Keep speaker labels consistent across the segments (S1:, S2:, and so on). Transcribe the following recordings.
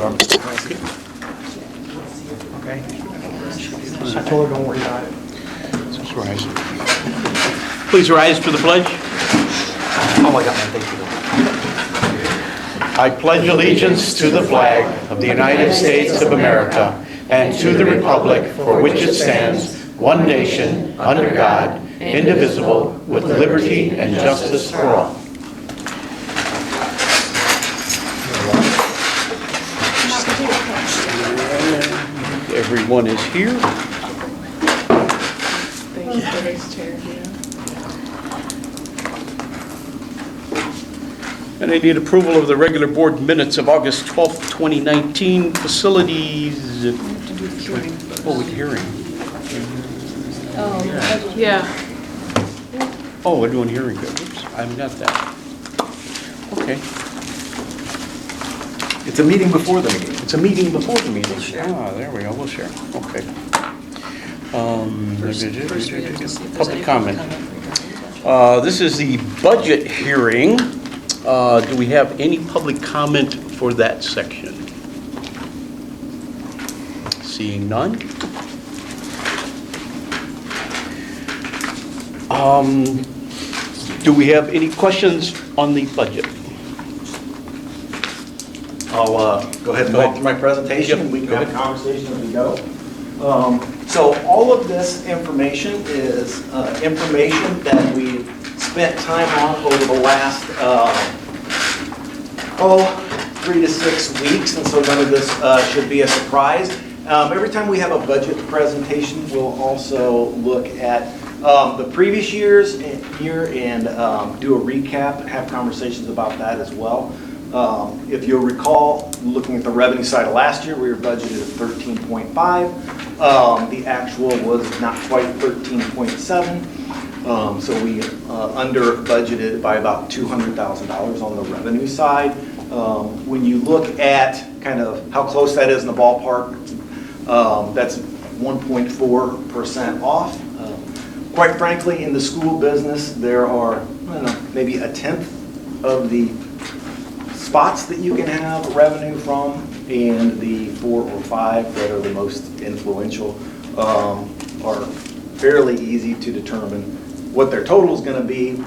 S1: are, Mr. President. Okay. I told her don't worry about it.
S2: Please rise. Please rise for the pledge.
S1: Oh, I got my thank you.
S2: I pledge allegiance to the flag of the United States of America and to the republic for which it stands, one nation, under God, indivisible, with liberty and justice for all. Everyone is here.
S3: Thank you for this chair.
S2: And I need approval of the regular board minutes of August 12th, 2019. Facilities. Oh, with hearing.
S3: Oh, yeah.
S2: Oh, we're doing hearing. Oops, I haven't got that. Okay.
S1: It's a meeting before the meeting.
S2: It's a meeting before the meeting. Ah, there we go. We'll share. Okay. Public comment. This is the budget hearing. Do we have any public comment for that section? Seeing none. Do we have any questions on the budget?
S4: I'll go ahead and walk through my presentation, and we can have a conversation as we go. So all of this information is information that we spent time on over the last 3 to 6 weeks, and so none of this should be a surprise. Every time we have a budget presentation, we'll also look at the previous year and do a recap and have conversations about that as well. If you'll recall, looking at the revenue side of last year, we were budgeted at 13.5. The actual was not quite 13.7. So we under budgeted by about $200,000 on the revenue side. When you look at kind of how close that is in the ballpark, that's 1.4% off. Quite frankly, in the school business, there are, I don't know, maybe a tenth of the spots that you can have revenue from, and the 4 or 5 that are the most influential are fairly easy to determine what their total is going to be.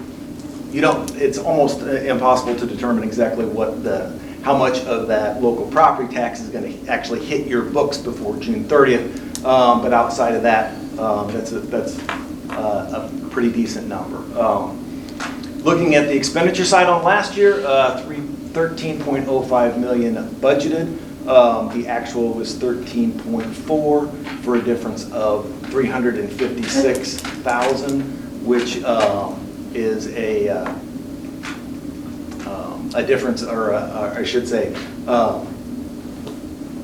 S4: It's almost impossible to determine exactly how much of that local property tax is going to actually hit your books before June 30th. But outside of that, that's a pretty decent number. Looking at the expenditure side on last year, 13.05 million budgeted. The actual was 13.4 for a difference of 356,000, which is a difference, or I should say,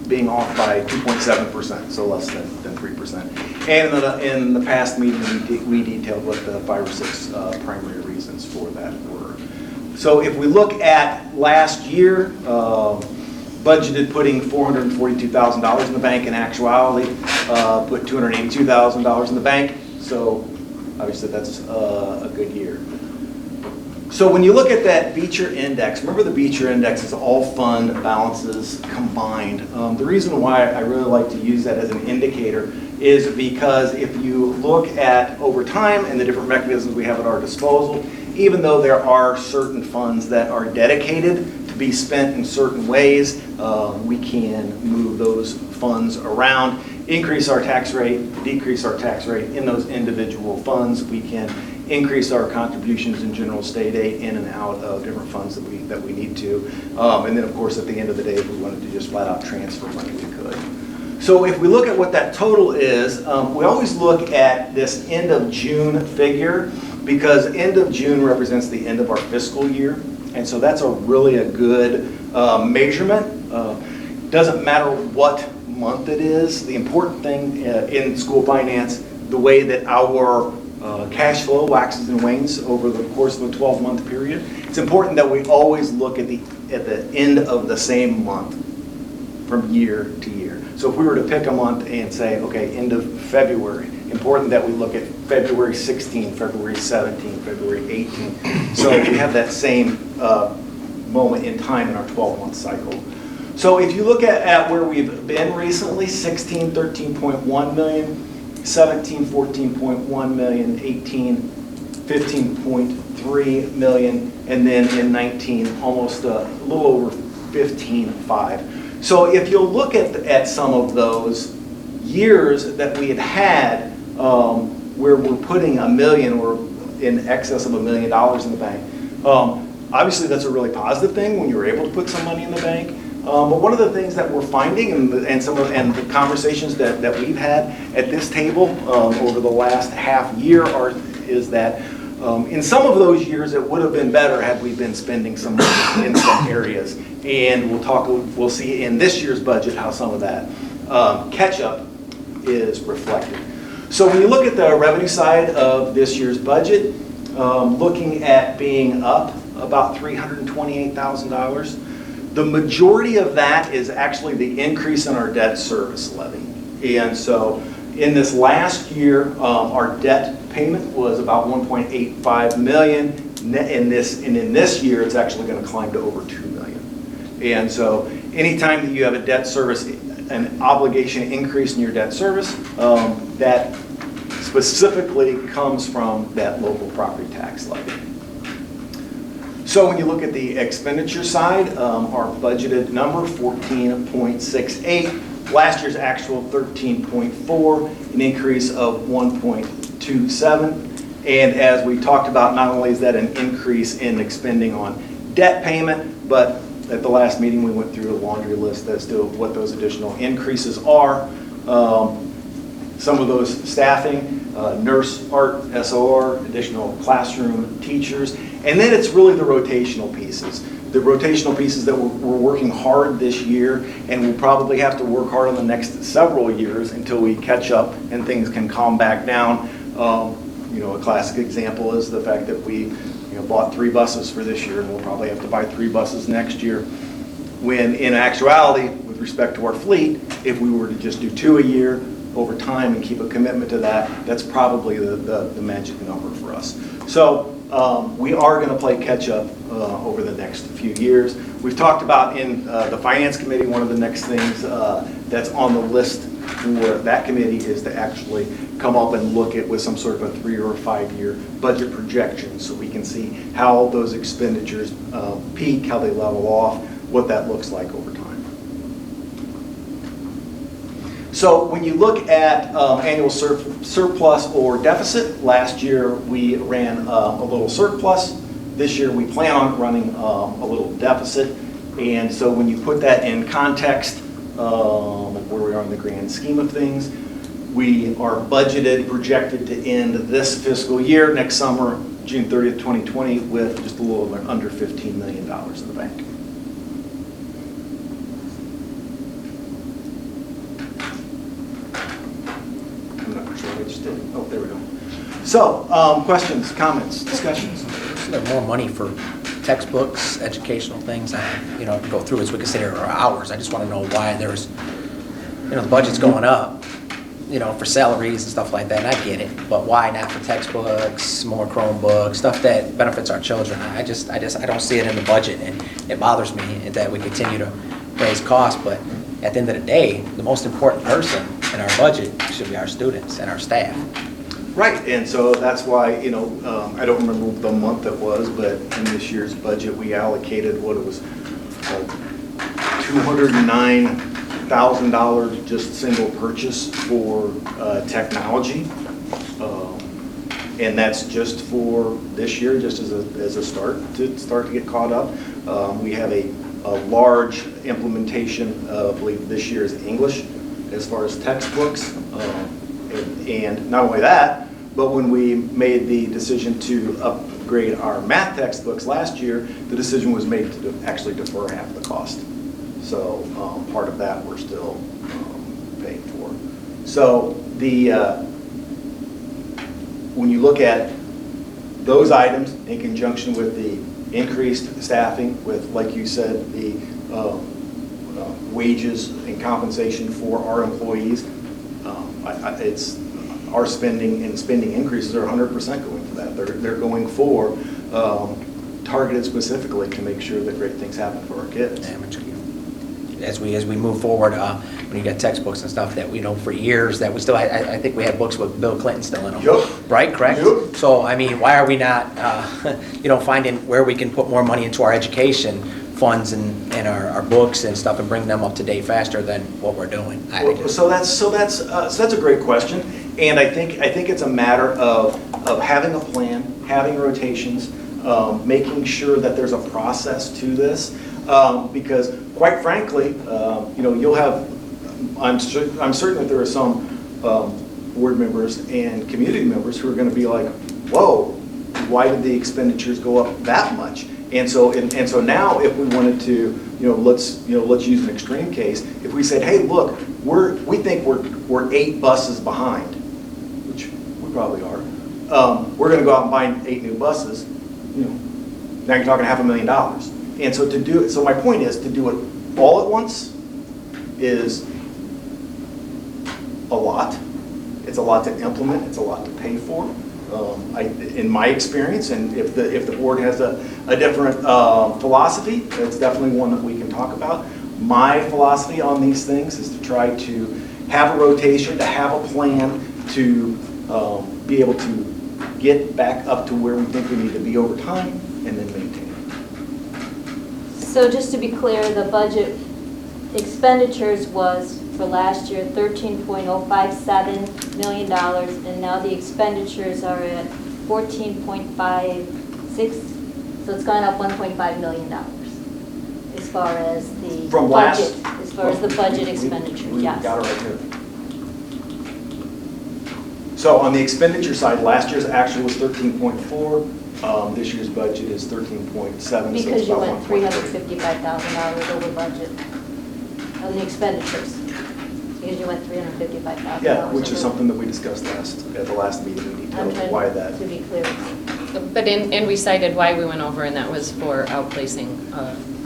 S4: being off by 2.7%, so less than 3%. And in the past meeting, we detailed what the 5 or 6 primary reasons for that were. So if we look at last year, budgeted putting $442,000 in the bank. In actuality, put $282,000 in the bank. So obviously that's a good year. So when you look at that Beecher Index, remember the Beecher Index is all fund balances combined. The reason why I really like to use that as an indicator is because if you look at over time and the different mechanisms we have at our disposal, even though there are certain funds that are dedicated to be spent in certain ways, we can move those funds around, increase our tax rate, decrease our tax rate in those individual funds. We can increase our contributions in general state aid in and out of different funds that we need to. And then of course at the end of the day, if we wanted to just flat out transfer money, we could. So if we look at what that total is, we always look at this end of June figure, because end of June represents the end of our fiscal year. And so that's really a good measurement. Doesn't matter what month it is. The important thing in school finance, the way that our cash flow waxes and wanes over the course of a 12-month period, it's important that we always look at the end of the same month from year to year. So if we were to pick a month and say, okay, end of February, important that we look at February 16, February 17, February 18. So we have that same moment in time in our 12-month cycle. So if you look at where we've been recently, 16, 13.1 million, 17, 14.1 million, 18, 15.3 million, and then in 19, almost a little over 15.5. So if you'll look at some of those years that we had where we're putting $1 million or in excess of $1 million in the bank, obviously that's a really positive thing when you're able to put some money in the bank. But one of the things that we're finding and the conversations that we've had at this table over the last half year is that in some of those years it would have been better had we been spending some money in some areas. And we'll see in this year's budget how some of that catch-up is reflected. So when you look at the revenue side of this year's budget, looking at being up about $328,000, the majority of that is actually the increase in our debt service levy. And so in this last year, our debt payment was about $1.85 million. And in this year, it's actually going to climb to over $2 million. And so anytime that you have a debt service, an obligation increase in your debt service, that specifically comes from that local property tax levy. So when you look at the expenditure side, our budgeted number, 14.68. Last year's actual, 13.4, an increase of 1.27. And as we talked about, not only is that an increase in expending on debt payment, but at the last meeting we went through a laundry list as to what those additional increases are. Some of those staffing, nurse, art, SOR, additional classroom teachers, and then it's really the rotational pieces. The rotational pieces that we're working hard this year, and we'll probably have to work hard on the next several years until we catch up and things can calm back down. A classic example is the fact that we bought 3 buses for this year, and we'll probably have to buy 3 buses next year. When in actuality, with respect to our fleet, if we were to just do 2 a year over time and keep a commitment to that, that's probably the magic number for us. So we are going to play catch up over the next few years. We've talked about in the Finance Committee, one of the next things that's on the list for that committee is to actually come up and look at with some sort of a 3 or 5 year budget projection so we can see how those expenditures peak, how they level off, what that looks like over time. So when you look at annual surplus or deficit, last year we ran a little surplus. This year we plan on running a little deficit. And so when you put that in context of where we are in the grand scheme of things, we are budgeted, projected to end this fiscal year, next summer, June 30th, 2020, with just a little under $15 million in the bank. Oh, there we go. So, questions, comments, discussions?
S1: Isn't there more money for textbooks, educational things? Go through as we can sit here for hours. I just want to know why there's, the budget's going up, for salaries and stuff like that, and I get it. But why not for textbooks, more Chromebooks, stuff that benefits our children? I don't see it in the budget, and it bothers me that we continue to raise costs. But at the end of the day, the most important person in our budget should be our students and our staff.
S4: Right, and so that's why, I don't remember the month it was, but in this year's budget, we allocated $209,000 just single purchase for technology. And that's just for this year, just as a start to get caught up. We have a large implementation, I believe this year is English, as far as textbooks. And not only that, but when we made the decision to upgrade our math textbooks last year, the decision was made to actually defer half the cost. So part of that we're still paying for. So when you look at those items in conjunction with the increased staffing, with, like you said, the wages and compensation for our employees, it's our spending increases are 100% going for that. They're going for targeted specifically to make sure that great things happen for our kids.
S1: as we move forward, when you get textbooks and stuff, that we know for years, that we still, I think we had books with Bill Clinton still in them.
S4: Yep.
S1: Right, correct?
S4: Yep.
S1: So, I mean, why are we not, finding where we can put more money into our education funds and our books and stuff and bring them up to date faster than what we're doing?
S4: So that's a great question, and I think it's a matter of having a plan, having rotations, making sure that there's a process to this, because quite frankly, you'll have. I'm certain that there are some board members and community members who are going to be like, "Whoa, why did the expenditures go up that much?" And so now, if we wanted to, let's use an extreme case. If we said, "Hey, look, we think we're 8 buses behind," which we probably are. We're going to go out and buy 8 new buses. Now you're talking $500,000. And so so my point is, to do it all at once is a lot. It's a lot to implement. It's a lot to pay for. In my experience, and if the board has a different philosophy, it's definitely one that we can talk about. My philosophy on these things is to try to have a rotation, to have a plan, to be able to get back up to where we think we need to be over time, and then maintain it.
S5: So just to be clear, the budget expenditures was for last year $13.057 million, and now the expenditures are at 14.56, so it's gone up $1.5 million as far as the
S4: From
S5: budget,
S4: last-
S5: as far as the budget expenditure,
S4: We
S5: yes.
S4: got it right here. So on the expenditure side, last year's actual was 13.4. This year's budget is 13.7.
S5: Because you went $355,000 over budget on the expenditures. Because you went $355,000.
S4: Yeah, which is
S5: over.
S4: something that we discussed at the last meeting. We
S5: I'm
S4: detailed why
S5: trying
S4: that.
S5: to be clear.
S3: But and we cited why we went over, and that was for outplacing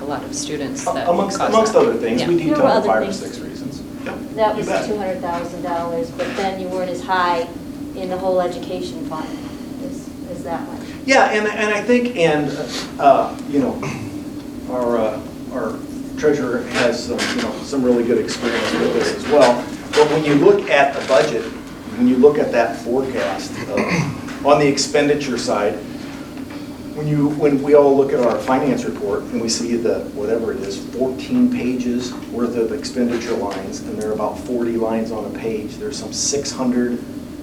S3: a lot of students that
S4: Amongst
S3: caused that.
S4: other things,
S3: Yeah.
S4: we
S5: There were
S4: detailed
S5: other
S4: 5 or
S5: things.
S4: 6 reasons. Yep,
S5: That
S4: you
S5: was
S4: bet.
S5: $200,000, but then you weren't as high in the whole education fund as that much.
S4: Yeah, and I think, our treasurer has some really good experience with this as well. But when you look at the budget, when you look at that forecast on the expenditure side, when we all look at our finance report and we see whatever it is, 14 pages worth of expenditure lines, and there are about 40 lines on a page. There's some 600,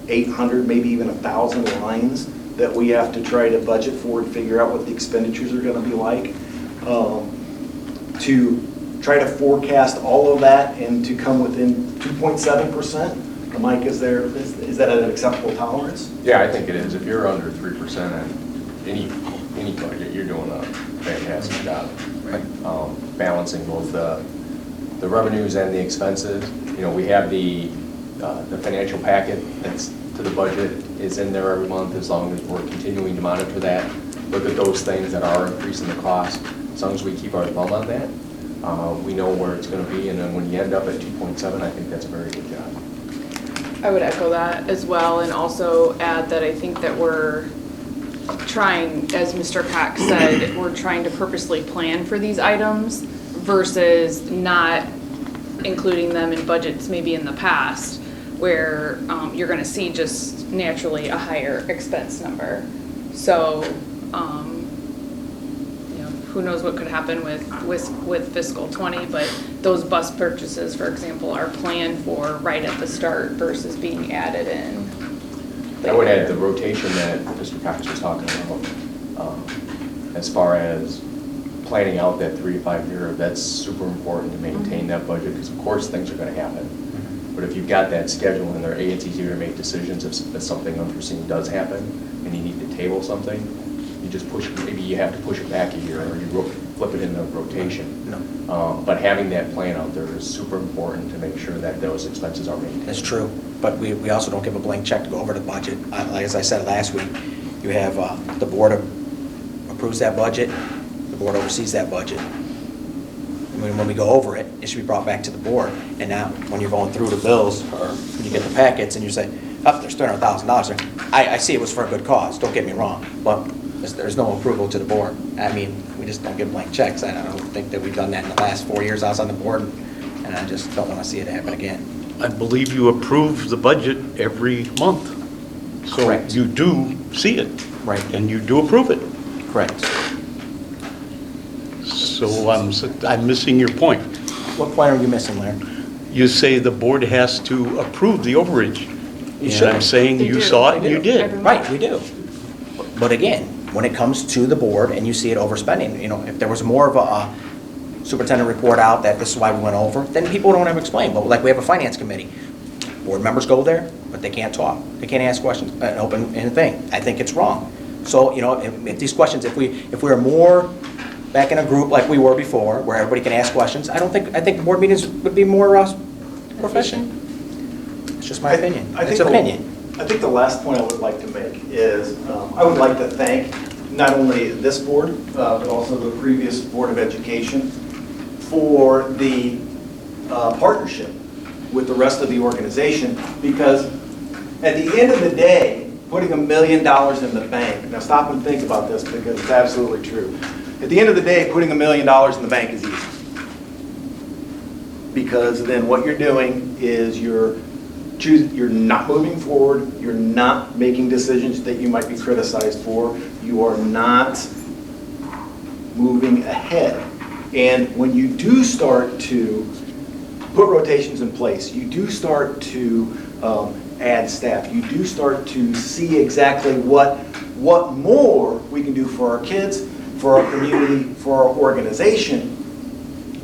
S4: 800, maybe even 1,000 lines that we have to try to budget for and figure out what the expenditures are going to be like. To try to forecast all of that and to come within 2.7%. Mike, is that an acceptable tolerance?
S6: Yeah, I think it is. If you're under 3% on any budget, you're doing a fantastic job. Balancing both the revenues and the expenses. We have the financial packet that's to the budget is in there every month, as long as we're continuing to monitor that. Look at those things that are increasing the cost. As long as we keep our thumb on that, we know where it's going to be, and then when you end up at 2.7, I think that's a very good job.
S7: I would echo that as well, and also add that I think that we're trying, as Mr. Pack said, we're trying to purposely plan for these items versus not including them in budgets maybe in the past, where you're going to see just naturally a higher expense number. So, who knows what could happen with fiscal 20, but those bus purchases, for example, are planned for right at the start versus being added in.
S6: I would add the rotation that Mr. Cox was talking about, as far as planning out that 3 to 5 year, that's super important to maintain that budget, because of course things are going to happen. But if you've got that schedule in there, it's easier to make decisions if something unforeseen does happen and you need to table something. You just push, maybe you have to push it back a year, or you flip it in the rotation.
S1: No.
S6: But having that plan out there is super important to make sure that those expenses are maintained.
S1: That's true, but we also don't give a blank check to go over the budget. Like as I said last week, you have, the board approves that budget, the board oversees that budget. When we go over it, it should be brought back to the board. And now, when you're going through the bills, or when you get the packets and you say, oh, there's $300,000 there, I see it was for a good cause, don't get me wrong, but there's no approval to the board. I mean, we just don't give blank checks. I don't think that we've done that in the last 4 years I was on the board, and I just don't want to see it happen again.
S2: I believe you approve the budget every month. So
S1: Correct.
S2: you do see it.
S1: Right.
S2: And you do approve it.
S1: Correct.
S2: So I'm missing your point.
S1: What point are you missing, Larry?
S2: You say the board has to approve the overage.
S1: You should.
S2: And I'm saying
S7: They
S2: you
S7: do.
S2: saw it and
S7: They
S2: you
S7: do.
S2: did.
S7: Every
S1: Right, we do. But again, when it comes to the board and you see it overspending, if there was more of a superintendent report out that this is why we went over, then people don't have to explain. But like we have a finance committee, board members go there, but they can't talk. They can't ask questions, an open thing. I think it's wrong. So, if these questions, if we were more back in a group like we were before, where everybody can ask questions, I think board meetings would be more proficient. It's just my opinion. It's opinion.
S4: I think the last point I would like to make is, I would like to thank not only this board, but also the previous Board of Education for the partnership with the rest of the organization, because at the end of the day, putting $1 million in the bank, now stop and think about this because it's absolutely true. At the end of the day, putting $1 million in the bank is easy. Because then what you're doing is you're not moving forward, you're not making decisions that you might be criticized for, you are not moving ahead. And when you do start to put rotations in place, you do start to add staff, you do start to see exactly what more we can do for our kids, for our community, for our organization,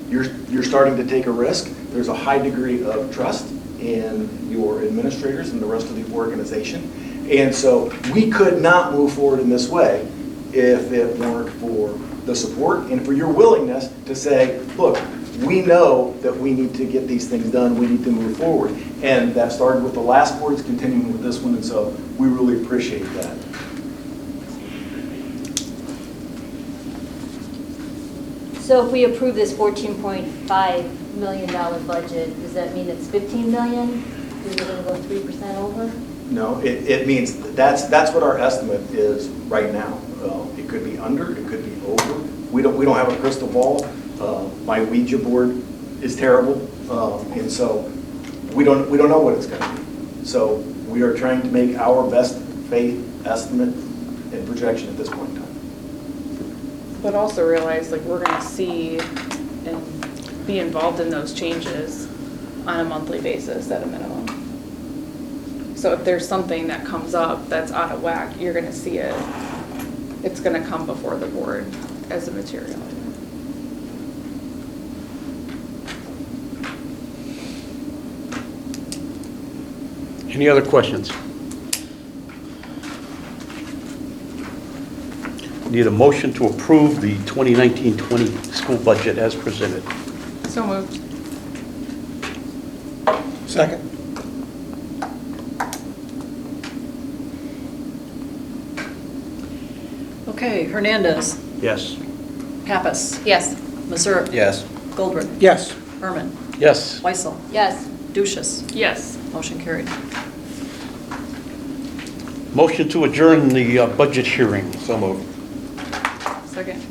S4: you're starting to take a risk. There's a high degree of trust in your administrators and the rest of the organization. And so we could not move forward in this way if it weren't for the support and for your willingness to say, look, we know that we need to get these things done, we need to move forward. And that started with the last board, it's continuing with this one, and so we really appreciate that.
S5: So if we approve this $14.5 million budget, does that mean it's 15 million? Is it going to go 3% over?
S4: No, it means that's what our estimate is right now. It could be under, it could be over. We don't have a crystal ball. My Ouija board is terrible, and so we don't know what it's going to be. So we are trying to make our best faith estimate and projection at this point in time.
S7: But also realize, like, we're gonna see and be involved in those changes on a monthly basis at a minimum. So if there's something that comes up that's out of whack, you're gonna see it. It's gonna come before the board as a material.
S2: Any other questions? Need a motion to approve the 2019-20 school budget as presented.
S7: So moved.
S2: Second.
S8: Okay, Hernandez,
S2: Yes.
S8: Pappas,
S3: Yes.
S8: Mazurik.
S1: Yes.
S8: Goldberg.
S2: Yes.
S8: Herman.
S2: Yes.
S8: Weissel.
S5: Yes.
S8: Duchess.
S7: Yes.
S8: Motion carried.
S2: Motion to adjourn the budget hearing. So moved.
S7: Second.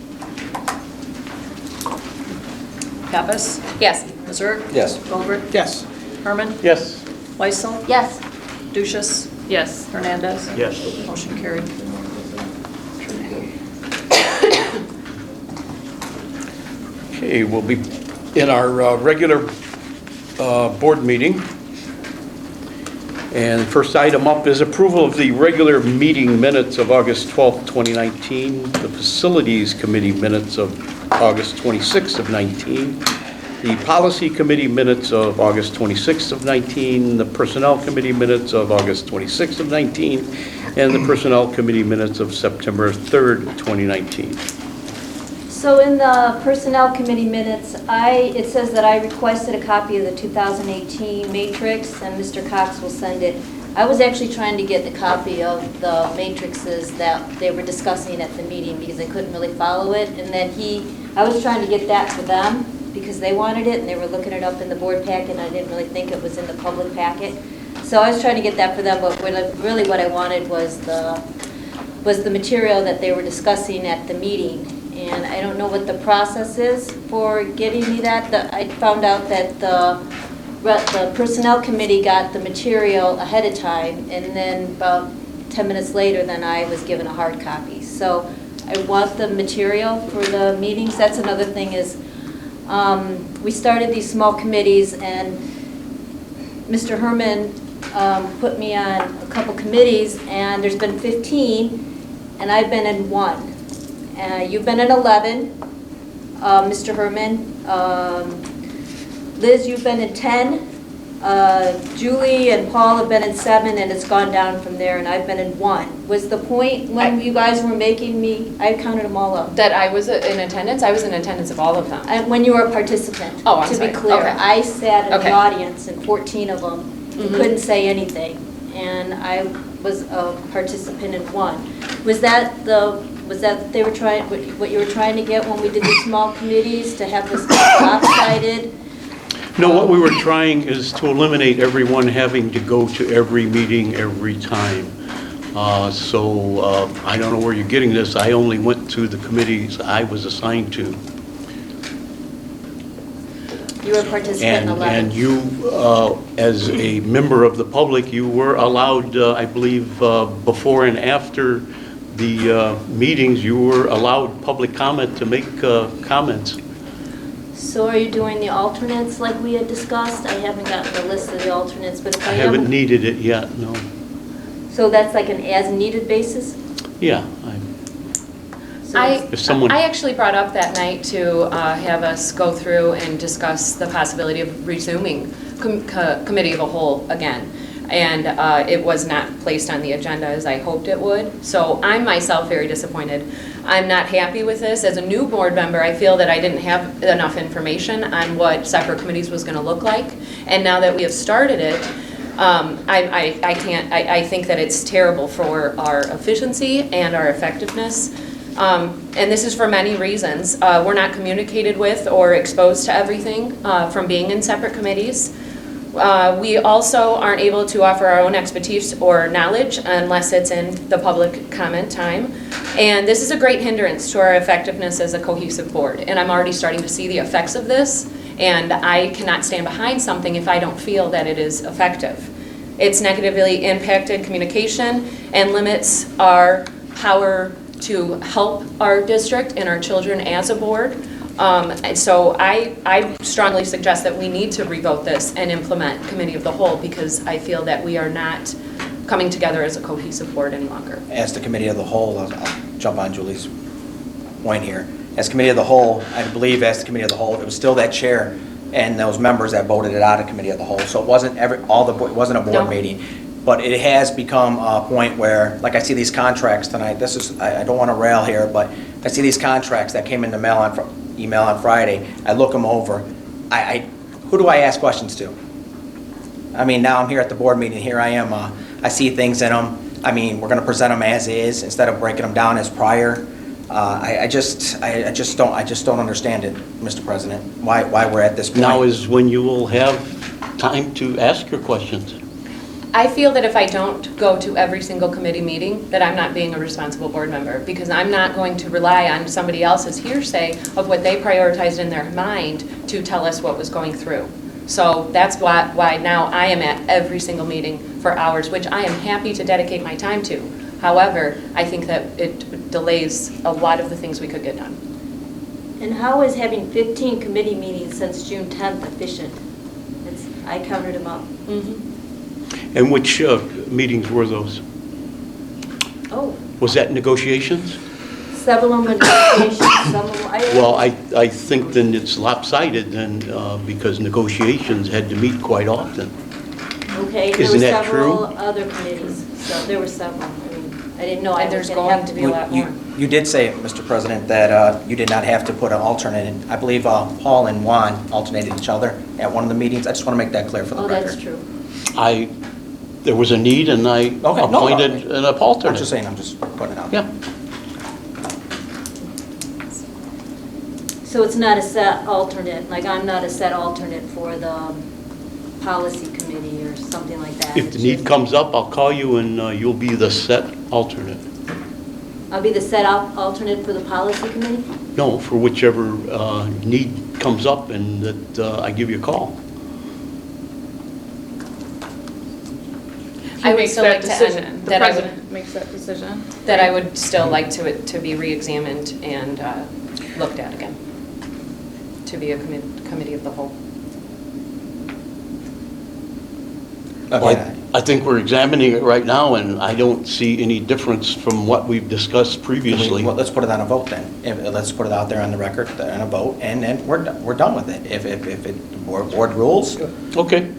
S8: Pappas.
S3: Yes.
S8: Mazurik.
S1: Yes.
S8: Goldberg.
S2: Yes.
S8: Herman.
S2: Yes.
S8: Weissel.
S5: Yes.
S8: Duchess.
S7: Yes.
S8: Hernandez.
S2: Yes.
S8: Motion carried.
S2: Okay, we'll be in our regular board meeting. And first item up is approval of the regular meeting minutes of August 12th, 2019, the Facilities Committee minutes of August 26th of 19, the Policy Committee minutes of August 26th of 19, the Personnel Committee minutes of August 26th of 19, and the Personnel Committee minutes of September 3rd, 2019.
S5: So in the Personnel Committee minutes, it says that I requested a copy of the 2018 matrix, and Mr. Cox will send it. I was actually trying to get the copy of the matrices that they were discussing at the meeting because I couldn't really follow it. And then I was trying to get that for them because they wanted it, and they were looking it up in the board packet, and I didn't really think it was in the public packet. So I was trying to get that for them, but really what I wanted was the material that they were discussing at the meeting. and I don't know what the process is for getting me that. I found out that the Personnel Committee got the material ahead of time, and then about 10 minutes later, then I was given a hard copy. So I want the material for the meetings. That's another thing is, we started these small committees, and Mr. Herman put me on a couple committees, and there's been 15, and I've been in 1. You've been in 11, Mr. Herman. Liz, you've been in 10. Julie and Paul have been in 7, and it's gone down from there, and I've been in 1. Was the point when you guys were making me, I counted them all up.
S3: That I was in attendance? I was in attendance of all of them.
S5: When you were a participant.
S3: Oh, I'm
S5: To
S3: sorry.
S5: be clear,
S3: Okay.
S5: I sat in the
S3: Okay.
S5: audience, and 14 of them
S3: Mhm.
S5: couldn't say anything, and I was a participant in 1. Was that they were trying, what you were trying to get when we did the small committees, to have this lopsided?
S2: No, what we were trying is to eliminate everyone having to go to every meeting every time. So I don't know where you're getting this. I only went to the committees I was assigned to.
S5: You were a participant in 11.
S2: And you, as a member of the public, you were allowed, I believe, before and after the meetings, you were allowed public comment to make comments.
S5: So are you doing the alternates like we had discussed? I haven't gotten the list of the alternates, but if
S2: I
S5: I
S2: haven't
S5: am,
S2: needed it yet, no.
S5: so that's like an as-needed basis?
S2: Yeah,
S5: So
S2: If someone-
S3: I actually brought up that night to have us go through and discuss the possibility of resuming committee of a whole again. And it was not placed on the agenda as I hoped it would. So I'm myself very disappointed. I'm not happy with this. As a new board member, I feel that I didn't have enough information on what separate committees was going to look like. And now that we have started it, I think that it's terrible for our efficiency and our effectiveness. And this is for many reasons. We're not communicated with or exposed to everything from being in separate committees. We also aren't able to offer our own expertise or knowledge unless it's in the public comment time. And this is a great hindrance to our effectiveness as a cohesive board. And I'm already starting to see the effects of this. And I cannot stand behind something if I don't feel that it is effective. It's negatively impacted communication and limits our power to help our district and our children as a board. And so I strongly suggest that we need to revote this and implement committee of the whole, because I feel that we are not coming together as a cohesive board any longer.
S1: As the committee of the whole, I'll jump on Julie's point here. As committee of the whole, I believe as the committee of the whole, it was still that chair and those members that voted it out of committee of the whole. So it wasn't it wasn't a
S3: No.
S1: board meeting. But it has become a point where, like I see these contracts tonight, I don't want to rail here, but I see these contracts that came in the email on Friday. I look them over. Who do I ask questions to? I mean, now I'm here at the board meeting, here I am, I see things in them. I mean, we're going to present them as is instead of breaking them down as prior. I just don't understand it, Mr. President, why we're at this point.
S2: now is when you will have time to ask your questions.
S3: I feel that if I don't go to every single committee meeting, that I'm not being a responsible board member, because I'm not going to rely on somebody else's hearsay of what they prioritized in their mind to tell us what was going through. So that's why now I am at every single meeting for hours, which I am happy to dedicate my time to. However, I think that it delays a lot of the things we could get done.
S5: And how is having 15 committee meetings since June 10th efficient? I counted them up.
S2: And which meetings were those?
S5: Oh,
S2: Was that negotiations?
S5: several of them were negotiations, some of them,
S2: Well, I think then it's lopsided then, because negotiations had to meet quite often.
S5: okay, there were
S2: Isn't that
S5: several
S2: true?
S5: other committees, so there were several. I mean, I didn't know I
S3: And
S5: was
S3: there's
S5: going to have to
S3: be a lot more.
S1: You did say, Mr. President, that you did not have to put an alternate in. I believe Paul and Juan alternated each other at one of the meetings. I just want to make that clear for the
S5: Oh,
S1: record.
S5: that's true.
S2: There was a need and I
S1: No,
S2: appointed an
S1: I'm
S2: alternate.
S1: just saying, I'm just putting it out.
S2: Yeah.
S5: So it's not a set alternate, like I'm not a set alternate for the policy committee or something like that?
S2: If the need comes up, I'll call you and you'll be the set alternate.
S5: I'll be the set alternate for the policy committee?
S2: No, for whichever need comes up and that I give you a call.
S3: I would
S7: Makes
S3: still
S7: that
S3: like to
S7: decision.
S3: end
S7: The
S3: that I would,
S7: president makes that decision.
S3: that I would still like to be re-examined and looked at again, to be a committee of the whole.
S1: Okay.
S2: I think we're examining it right now, and I don't see any difference from what we've discussed previously.
S1: Well, let's put it on a vote then. Let's put it out there on the record, on a vote, and then we're done with it. If the board rules,
S2: Okay.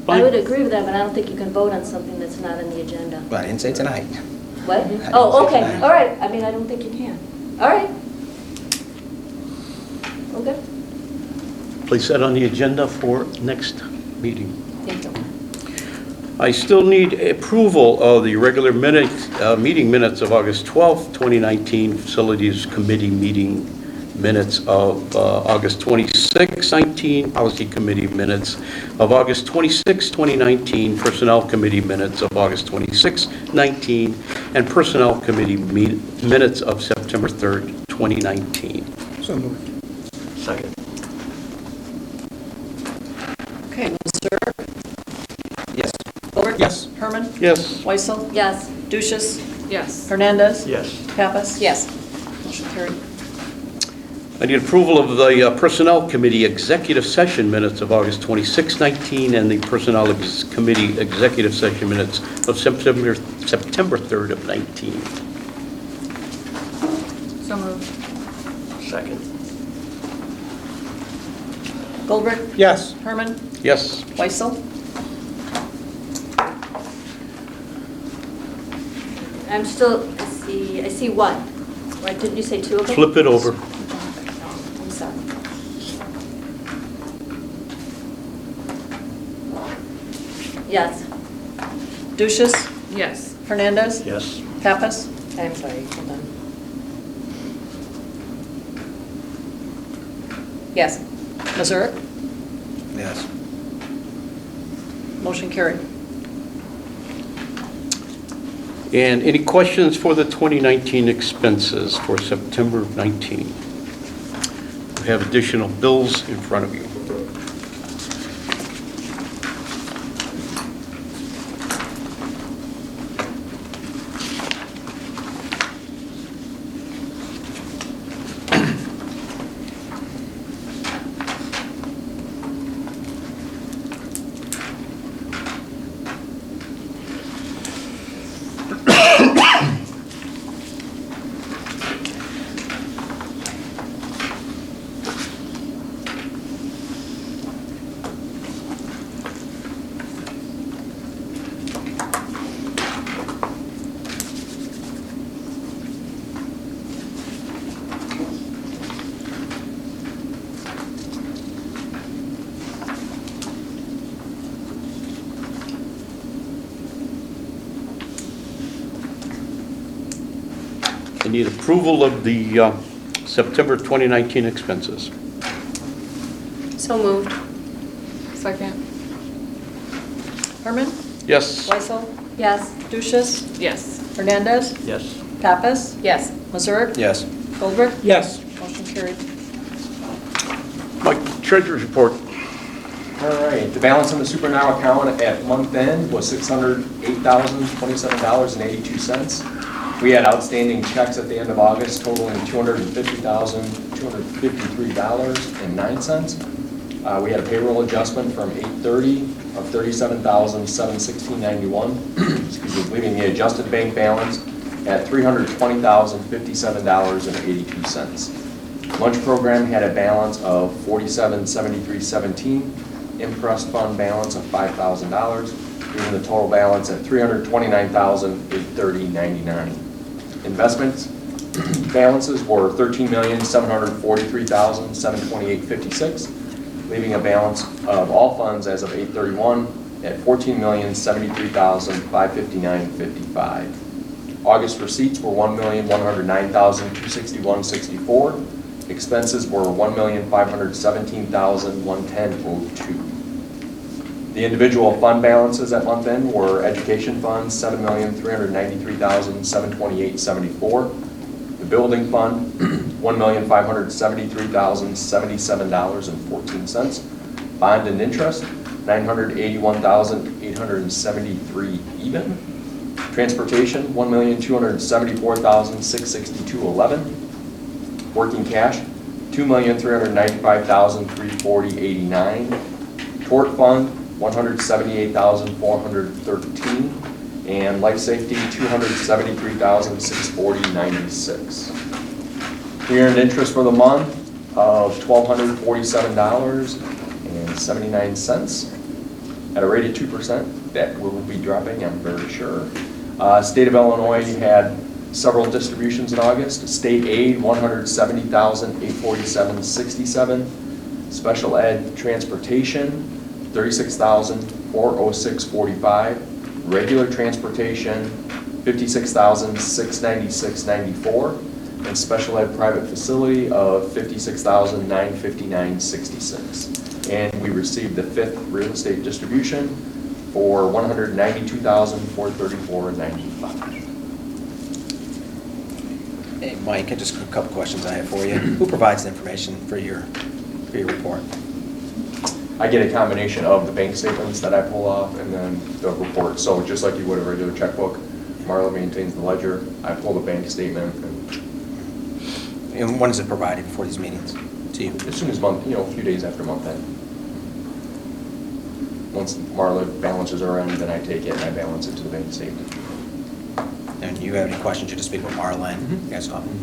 S5: I
S2: Fine.
S5: would agree with that, but I don't think you can vote on something that's not on the agenda.
S1: but I didn't say tonight.
S5: What?
S1: I didn't
S5: Oh,
S1: say
S5: okay,
S1: tonight.
S5: all right. I mean, I don't think you can. All right. Okay.
S2: Place that on the agenda for next meeting.
S3: Thank you.
S2: I still need approval of the regular meeting minutes of August 12th, 2019, Facilities Committee meeting minutes of August 26th, 19, Policy Committee minutes of August 26th, 2019, Personnel Committee minutes of August 26th, 19, and Personnel Committee minutes of September 3rd, 2019.
S1: So moved.
S2: Second.
S8: Okay, Mr.
S1: Yes.
S8: Goldberg?
S1: Yes.
S8: Herman?
S2: Yes.
S8: Weissel?
S5: Yes.
S8: Duchess?
S7: Yes.
S8: Hernandez?
S2: Yes.
S8: Pappas?
S3: Yes.
S8: Motion carried.
S2: I need approval of the Personnel Committee executive session minutes of August 26, 19, and the Personnel Committee executive session minutes of September 3rd of 19.
S7: So moved.
S2: Second.
S8: Goldberg?
S1: Yes.
S8: Herman?
S2: Yes.
S8: Weissel?
S5: I'm still, I see one. Right, didn't you say two of them?
S2: Flip it over.
S5: I'm sorry. Yes.
S8: Duchess?
S7: Yes.
S8: Hernandez?
S2: Yes.
S8: Pappas?
S3: I'm sorry, hold on. Yes.
S8: Missouri?
S1: Yes.
S8: Motion carried.
S2: And any questions for the 2019 expenses for September 19? We have additional bills in front of you. I need approval of the September 2019 expenses.
S3: So moved.
S7: Second.
S8: Herman?
S2: Yes.
S8: Weissel?
S5: Yes.
S8: Duchess?
S7: Yes.
S8: Hernandez?
S2: Yes.
S8: Pappas?
S3: Yes.
S8: Missouri?
S1: Yes.
S8: Goldberg?
S1: Yes.
S8: Motion carried.
S2: Mike, Treasurer's Report.
S6: All right, the balance on the super now account at month end was $608,027.82. We had outstanding checks at the end of August totaling $250,253.09. We had a payroll adjustment from 8/30 of $37,716.91, excuse me, leaving the adjusted bank balance at $320,057.82. Lunch program had a balance of $47,7317, impressed fund balance of $5,000, leaving the total balance at $329,830.99. Investments balances were $13,743,728.56, leaving a balance of all funds as of 8/31 at $14,073,559.55. August receipts were $1,109,261.64. Expenses were $1,517,110.02. The individual fund balances at month end were education funds, $7,393,728.74. The building fund, $1,573,077.14. Bond and interest, $981,873 even. Transportation, $1,274,662.11. Working cash, $2,395,340.89. Tort fund, $178,413. And life safety, $273,640.96. We earned interest for the month of $1,247.79 at a rate of 2%. That will be dropping, I'm very sure. State of Illinois had several distributions in August. State aid, $170,847.67. Special ed transportation, $36,406.45. Regular transportation, $56,696.94. And special ed private facility of $56,959.66. And we received the 5th real estate distribution for $192,434.95.
S1: Hey, Mike, just a couple questions I have for you. Who provides the information for your report?
S6: I get a combination of the bank statements that I pull off and then the report. So just like you would a regular checkbook, Marla maintains the ledger. I pull the bank statement
S1: And when is it provided for these meetings to you?
S6: as soon as month, a few days after month end. Once Marla balances are in, then I take it and I balance it to the bank statement.
S1: And you have any questions, you just speak with Marla and you guys talk. Okay.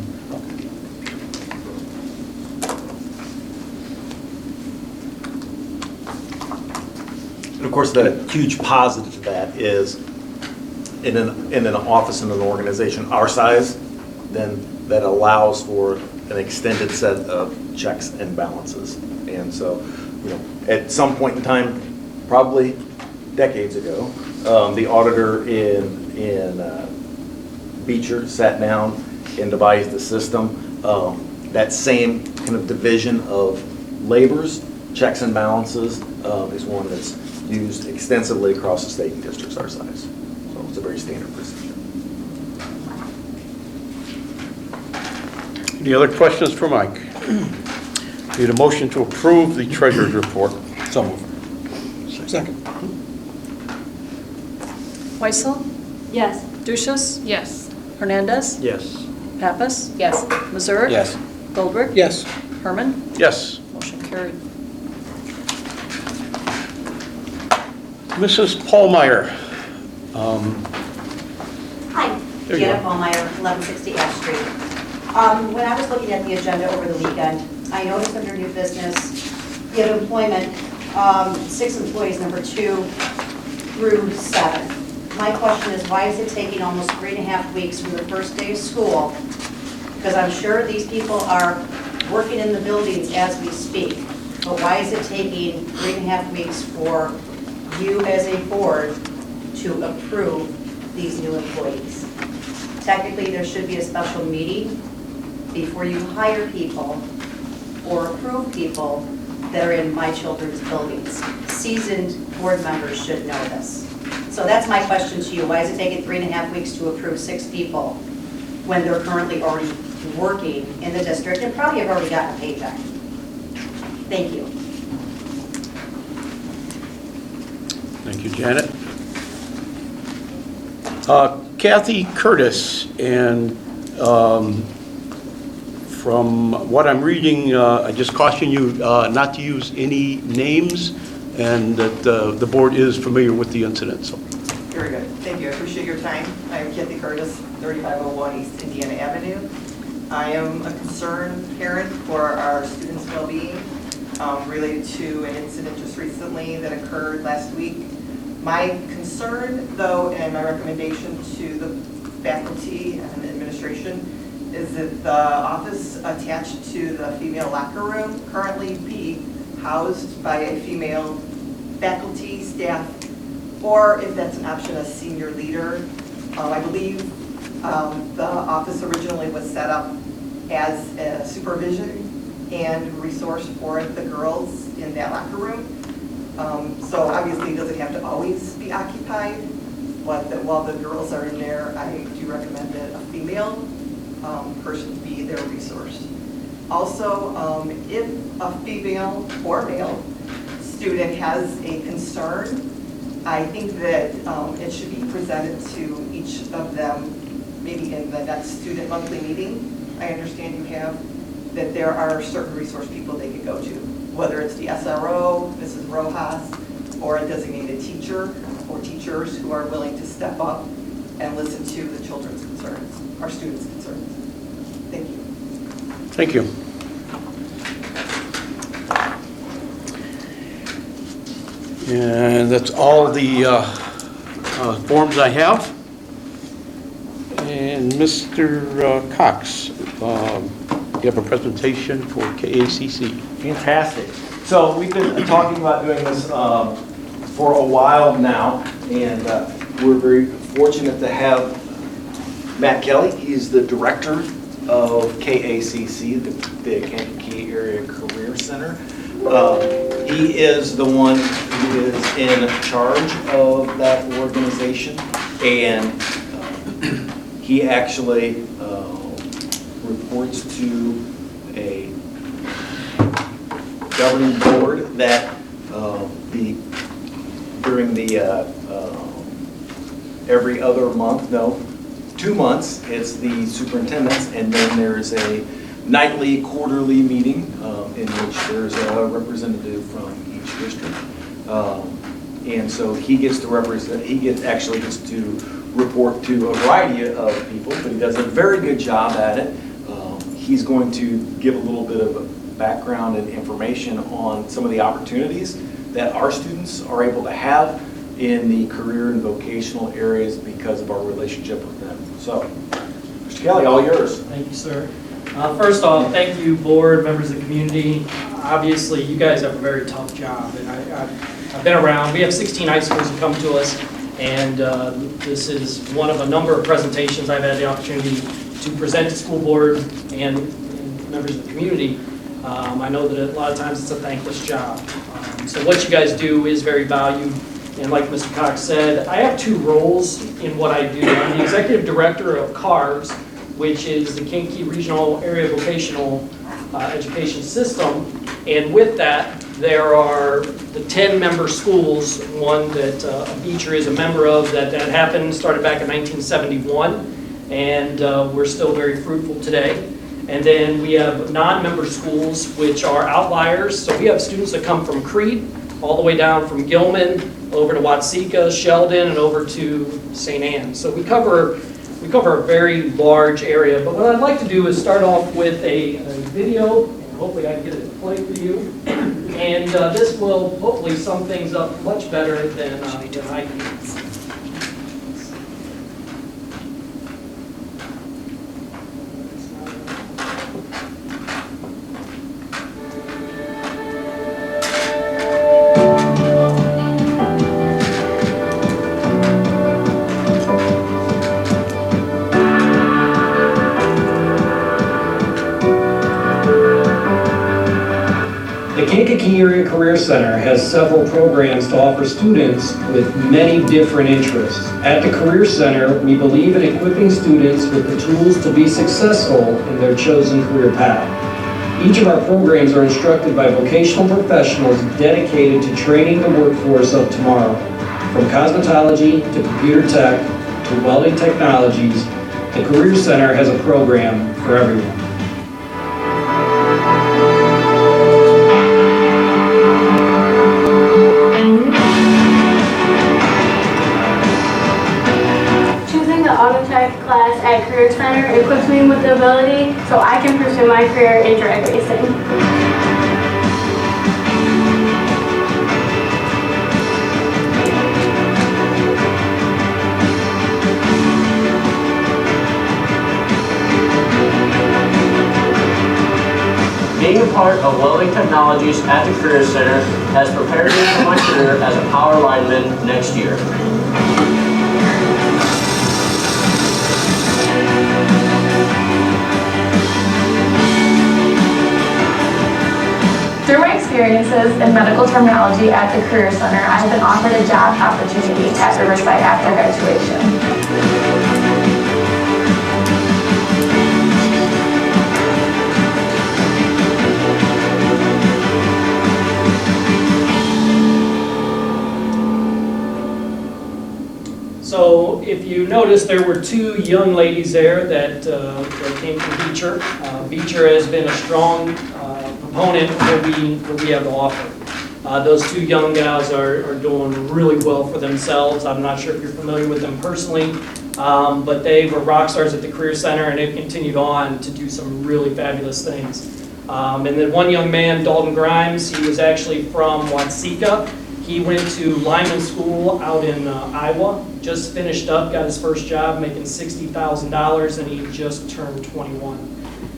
S4: And of course, the huge positive to that is in an office in an organization our size, then that allows for an extended set of checks and balances. And so, at some point in time, probably decades ago, the auditor in Beecher sat down and devised the system. That same kind of division of labors, checks and balances, is one that's used extensively across the state and districts our size. So it's a very standard procedure.
S2: Any other questions for Mike? Need a motion to approve the treasurer's report.
S1: So moved. Second.
S8: Weissel,
S5: Yes.
S8: Duchess,
S7: Yes.
S8: Hernandez,
S2: Yes.
S8: Pappas,
S3: Yes.
S8: Mazurik.
S1: Yes.
S8: Goldberg.
S2: Yes.
S8: Herman.
S2: Yes.
S8: Motion carried.
S2: Mrs. Paulmeyer.
S9: Hi,
S2: There you
S9: Janet
S2: are.
S9: Ballmeyer, 1160 Ash Street. When I was looking at the agenda over the weekend, I noticed under new business, you have employment, 6 employees, number 2 through 7. My question is, why is it taking almost 3.5 weeks from the first day of school? Because I'm sure these people are working in the buildings as we speak. But why is it taking 3.5 weeks for you as a board to approve these new employees? Technically, there should be a special meeting before you hire people or approve people that are in my children's buildings. Seasoned board members should know this. So that's my question to you. Why is it taking 3.5 weeks to approve 6 people when they're currently already working in the district and probably have already gotten a paycheck? Thank you.
S2: Thank you, Janet. Kathy Curtis, and from what I'm reading, I just caution you not to use any names, and that the board is familiar with the incident. So,
S10: Very good. Thank you. I appreciate your time. I'm Kathy Curtis, 3501 East Indiana Avenue. I am a concerned parent for our students' well-being related to an incident just recently that occurred last week. My concern, though, and my recommendation to the faculty and administration is that the office attached to the female locker room currently be housed by a female faculty, staff, or if that's an option, a senior leader. I believe the office originally was set up as a supervision and resource for the girls in that locker room. So obviously it doesn't have to always be occupied, but while the girls are in there, I do recommend that a female person be their resource. Also, if a female or male student has a concern, I think that it should be presented to each of them, maybe in the next student monthly meeting. I understand you have, that there are certain resource people they could go to, whether it's the SRO, Mrs. Rojas, or a designated teacher, or teachers who are willing to step up and listen to the children's concerns, our students' concerns. Thank you.
S2: Thank you. And that's all the forms I have. And Mr. Cox, you have a presentation for KACC.
S11: Fantastic. So we've been talking about doing this for a while now, and we're very fortunate to have Matt Kelly. He's the director of KACC, the Kankakee Area Career Center. He is the one who is in charge of that organization, and he actually reports to a governing board that during the every other month, no, 2 months, it's the superintendents, and then there's a nightly, quarterly meeting in which there's a representative from each district. And so he gets to represent, actually gets to report to a variety of people, but he does a very good job at it. He's going to give a little bit of background and information on some of the opportunities that our students are able to have in the career and vocational areas because of our relationship with them. So, Mr. Kelly, all yours.
S12: Thank you, sir. First off, thank you, board, members of the community. Obviously, you guys have a very tough job, and I've been around. We have 16 high schools that come to us, and this is one of a number of presentations I've had the opportunity to present to school board and members of the community. I know that a lot of times it's a thankless job. So what you guys do is very valued. And like Mr. Cox said, I have 2 roles in what I do. I'm the executive director of CARS, which is the Kankakee Regional Area Vocational Education System. And with that, there are the 10 member schools, one that Beecher is a member of, that happened, started back in 1971. And we're still very fruitful today. And then we have non-member schools, which are outliers. So we have students that come from Crete, all the way down from Gilman, over to Watseka, Sheldon, and over to St. Anne. So we cover a very large area. But what I'd like to do is start off with a video, and hopefully I can get it to play for you. And this will hopefully sum things up much better than I can. The Kankakee Area Career Center has several programs to offer students with many different interests. At the Career Center, we believe in equipping students with the tools to be successful in their chosen career path. Each of our programs are instructed by vocational professionals dedicated to training the workforce of tomorrow. From cosmetology to computer tech to welding technologies, the Career Center has a program for everyone.
S13: Class at Career Center equips me with the ability so I can pursue my career in drag racing.
S14: Being a part of Welding Technologies at the Career Center has prepared me for my career as a power lineman next year.
S13: Through my experiences Sciences and Medical Terminology at the Career Center, I have been offered a job opportunity at Riverside after graduation.
S12: So if you notice, there were two young ladies there that came from Beecher. Beecher has been a strong proponent of what we have to offer. Those two young gals are doing really well for themselves. I'm not sure if you're familiar with them personally, but they were rock stars at the Career Center, and they've continued on to do some really fabulous things. And then one young man, Dalton Grimes, he was actually from Watseka. He went to lineman school out in Iowa, just finished up, got his first job making $60,000, and he just turned 21.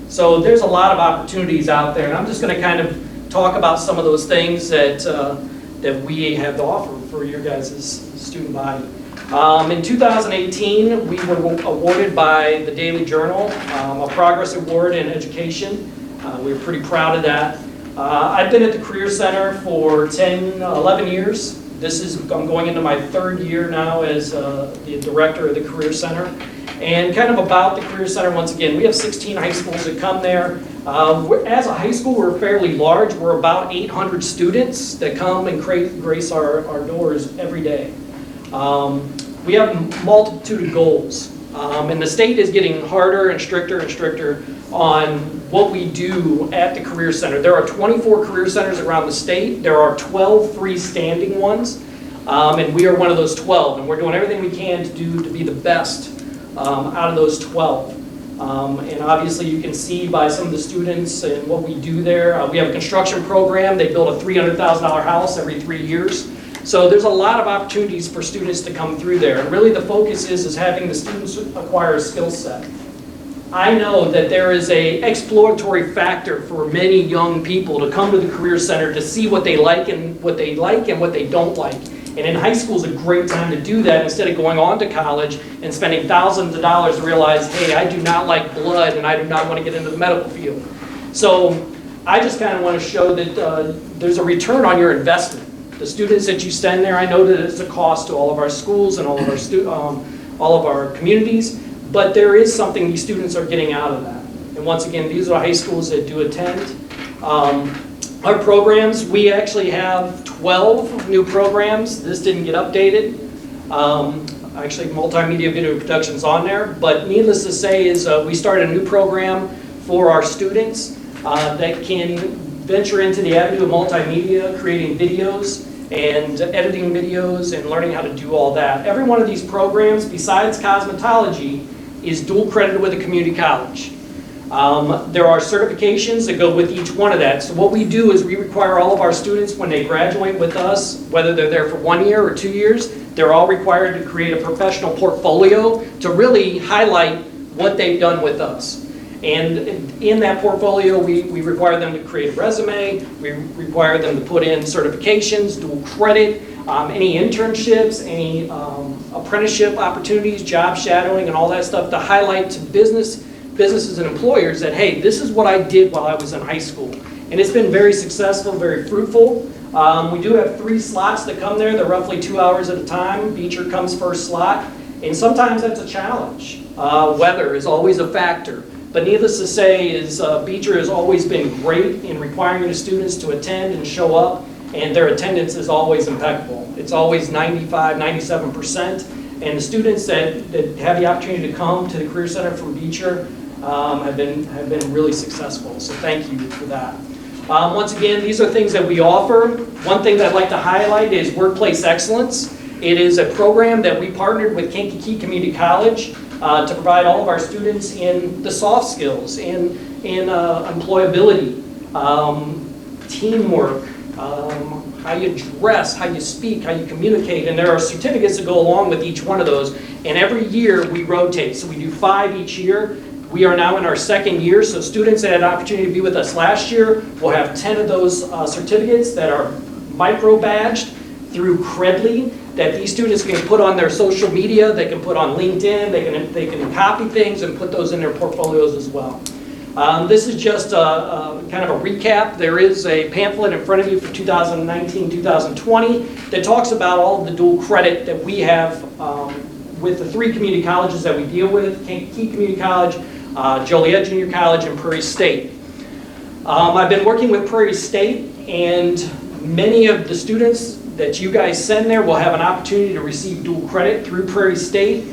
S12: So there's a lot of opportunities out there, and I'm just going to kind of talk about some of those things that we have to offer for your guys' student body. In 2018, we were awarded by the Daily Journal a Progress Award in Education. We were pretty proud of that. I've been at the Career Center for 11 years. I'm going into my third year now as the director of the Career Center. And kind of about the Career Center, once again, we have 16 high schools that come there. As a high school, we're fairly large. We're about 800 students that come and grace our doors every day. We have a multitude of goals. And the state is getting harder and stricter on what we do at the Career Center. There are 24 Career Centers around the state. There are 12 freestanding ones, and we are one of those 12. And we're doing everything we can to be the best out of those 12. And obviously you can see by some of the students and what we do there. We have a construction program. They build a $300,000 house every 3 years. So there's a lot of opportunities for students to come through there. And really the focus is having the students acquire a skill set. I know that there is an exploratory factor for many young people to come to the Career Center to see what they like and what they don't like. And in high school is a great time to do that instead of going on to college and spending thousands of dollars to realize, hey, I do not like blood and I do not want to get into the medical field. So I just kind of want to show that there's a return on your investment. The students that you send there, I know that it's a cost to all of our schools and all of our communities, but there is something these students are getting out of that. And once again, these are high schools that do attend. Our programs, we actually have 12 new programs. This didn't get updated. Actually, multimedia video production's on there, but needless to say is we started a new program for our students that can venture into the avenue of multimedia, creating videos and editing videos and learning how to do all that. Every one of these programs, besides cosmetology, is dual credited with a community college. There are certifications that go with each one of that. So what we do is we require all of our students when they graduate with us, whether they're there for 1 year or 2 years, they're all required to create a professional portfolio to really highlight what they've done with us. And in that portfolio, we require them to create a resume, we require them to put in certifications, dual credit, any internships, any apprenticeship opportunities, job shadowing, and all that stuff to highlight to businesses and employers that, hey, this is what I did while I was in high school. And it's been very successful, very fruitful. We do have 3 slots that come there. They're roughly 2 hours at a time. Beecher comes first slot. And sometimes that's a challenge. Weather is always a factor. But needless to say is Beecher has always been great in requiring the students to attend and show up. And their attendance is always impeccable. It's always 95, 97%. And the students that have the opportunity to come to the Career Center from Beecher have been really successful. So thank you for that. Once again, these are things that we offer. One thing that I'd like to highlight is Workplace Excellence. It is a program that we partnered with Kankakee Community College to provide all of our students in the soft skills, in employability, teamwork, how you dress, how you speak, how you communicate, and there are certificates that go along with each one of those. And every year we rotate, so we do 5 each year. We are now in our 2nd year, so students that had an opportunity to be with us last year will have 10 of those certificates that are micro-badged through Credly that these students can put on their social media, they can put on LinkedIn, they can copy things and put those in their portfolios as well. This is just a kind of a recap. There is a pamphlet in front of you for 2019-2020 that talks about all of the dual credit that we have with the 3 community colleges that we deal with, Kankakee Community College, Joliet Junior College, and Prairie State. I've been working with Prairie State, and many of the students that you guys send there will have an opportunity to receive dual credit through Prairie State.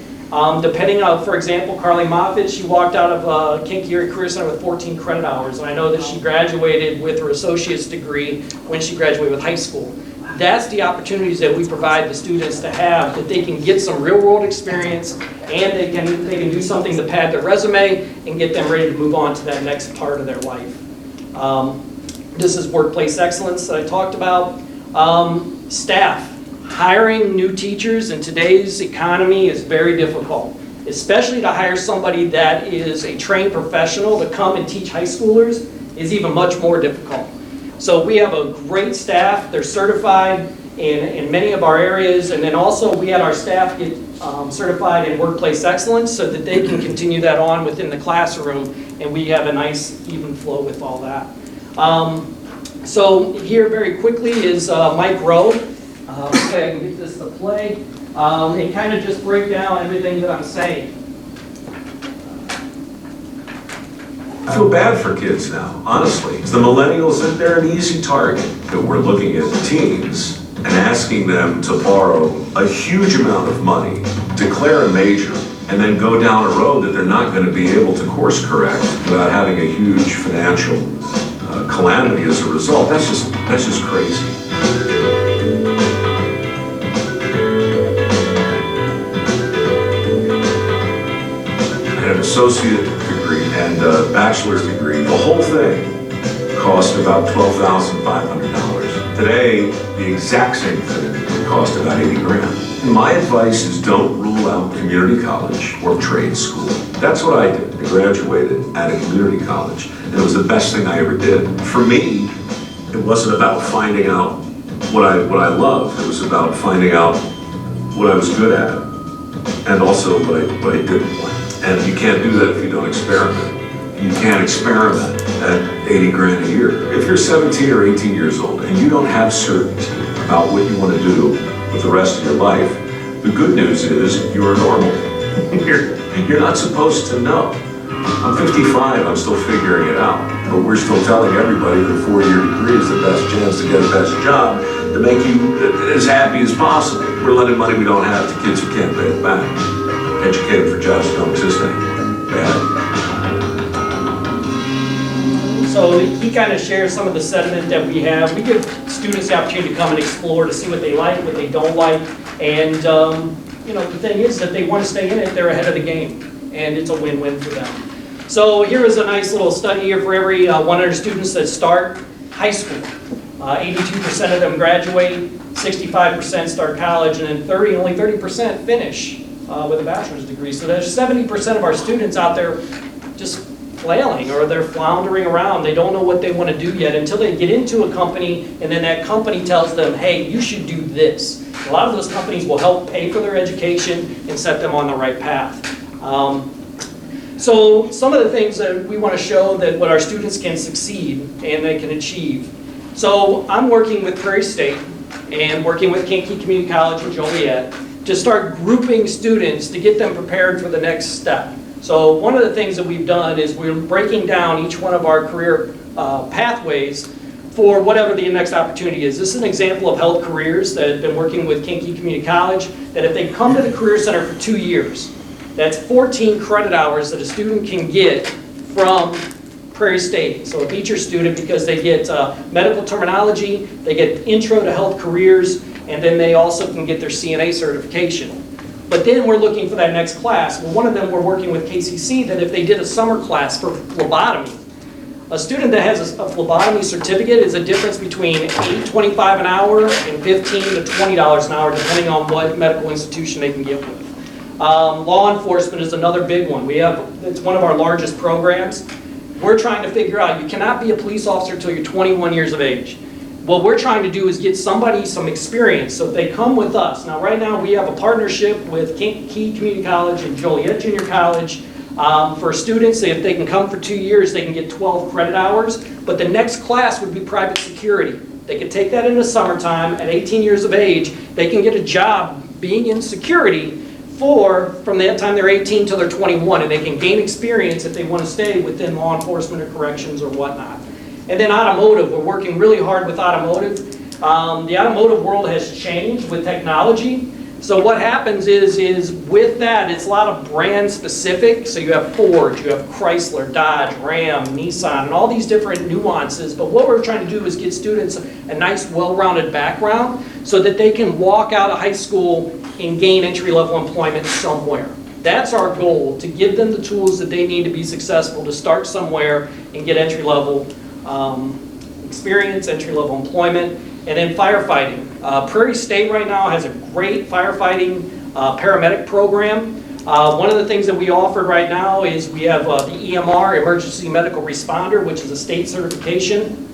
S12: Depending on, for example, Carly Moffitt, she walked out of Kankakee Area Career Center with 14 credit hours, and I know that she graduated with her associate's degree when she graduated with high school. That's the opportunities that we provide the students to have, that they can get some real-world experience, and they can do something to pad their resume and get them ready to move on to that next part of their life. This is workplace excellence that I talked about. Staff. Hiring new teachers in today's economy is very difficult, especially to hire somebody that is a trained professional to come and teach high schoolers is even much more difficult. So we have a great staff. They're certified in many of our areas, and then also we had our staff get certified in workplace excellence so that they can continue that on within the classroom, and we have a nice even flow with all that. So here very quickly is Mike Rowe. Hopefully I can get this to play and kind of just break down everything that I'm saying.
S15: I feel bad for kids now, honestly. The millennials, they're an easy target. That we're looking at teens and asking them to borrow a huge amount of money, declare a major, and then go down a road that they're not going to be able to course correct without having a huge financial calamity as a result. That's just crazy. An associate degree and a bachelor's degree, the whole thing cost about $12,500. Today, the exact same thing would cost about 80 grand. My advice is don't rule out community college or trade school. That's what I did. I graduated at a community college, and it was the best thing I ever did. For me, it wasn't about finding out what I loved. It was about finding out what I was good at, and also what I didn't like. And you can't do that if you don't experiment. You can't experiment at 80 grand a year. If you're 17 or 18 years old and you don't have certainty about what you want to do with the rest of your life, the good news is you're normal. You're not supposed to know. I'm 55, I'm still figuring it out. But we're still telling everybody that a 4-year degree is the best chance to get a best job to make you as happy as possible. We're lending money we don't have to kids who can't pay it back. Educated for jobs that don't exist anymore. Bad.
S12: So he kind of shares some of the sentiment that we have. We give students the opportunity to come and explore, to see what they like, what they don't like. And the thing is that they want to stay in it, they're ahead of the game. And it's a win-win for them. So here is a nice little study here for every 100 students that start high school. 82% of them graduate, 65% start college, and then only 30% finish with a bachelor's degree. So there's 70% of our students out there just flailing, or they're floundering around. They don't know what they want to do yet until they get into a company, and then that company tells them, hey, you should do this. A lot of those companies will help pay for their education and set them on the right path. So some of the things that we want to show that what our students can succeed and they can achieve. So I'm working with Prairie State and working with Kankakee Community College and Joliet to start grouping students to get them prepared for the next step. So one of the things that we've done is we're breaking down each one of our career pathways for whatever the next opportunity is. This is an example of Health Careers that have been working with Kankakee Community College, that if they come to the Career Center for 2 years, that's 14 credit hours that a student can get from Prairie State. So a feature student, because they get medical terminology, they get intro to health careers, and then they also can get their CNA certification. But then we're looking for that next class. Well, one of them we're working with KCC that if they did a summer class for phlebotomy, a student that has a phlebotomy certificate is a difference between $8.25 an hour and $15 to $20 an hour, depending on what medical institution they can get with. Law enforcement is another big one. It's one of our largest programs. We're trying to figure out, you cannot be a police officer until you're 21 years of age. What we're trying to do is get somebody some experience so they come with us. Now right now we have a partnership with Kankakee Community College and Joliet Junior College For students, if they can come for 2 years, they can get 12 credit hours, but the next class would be private security. They could take that in the summertime. At 18 years of age, they can get a job being in security from the time they're 18 till they're 21, and they can gain experience if they want to stay within law enforcement or corrections or whatnot. And then automotive, we're working really hard with automotive. The automotive world has changed with technology. So what happens is with that, it's a lot of brand specific. So you have Ford, you have Chrysler, Dodge, Ram, Nissan, and all these different nuances. But what we're trying to do is get students a nice, well-rounded background so that they can walk out of high school and gain entry-level employment somewhere. That's our goal, to give them the tools that they need to be successful, to start somewhere and get entry-level experience, entry-level employment. And then firefighting. Prairie State right now has a great firefighting paramedic program. One of the things that we offered right now is we have the EMR, Emergency Medical Responder, which is a state certification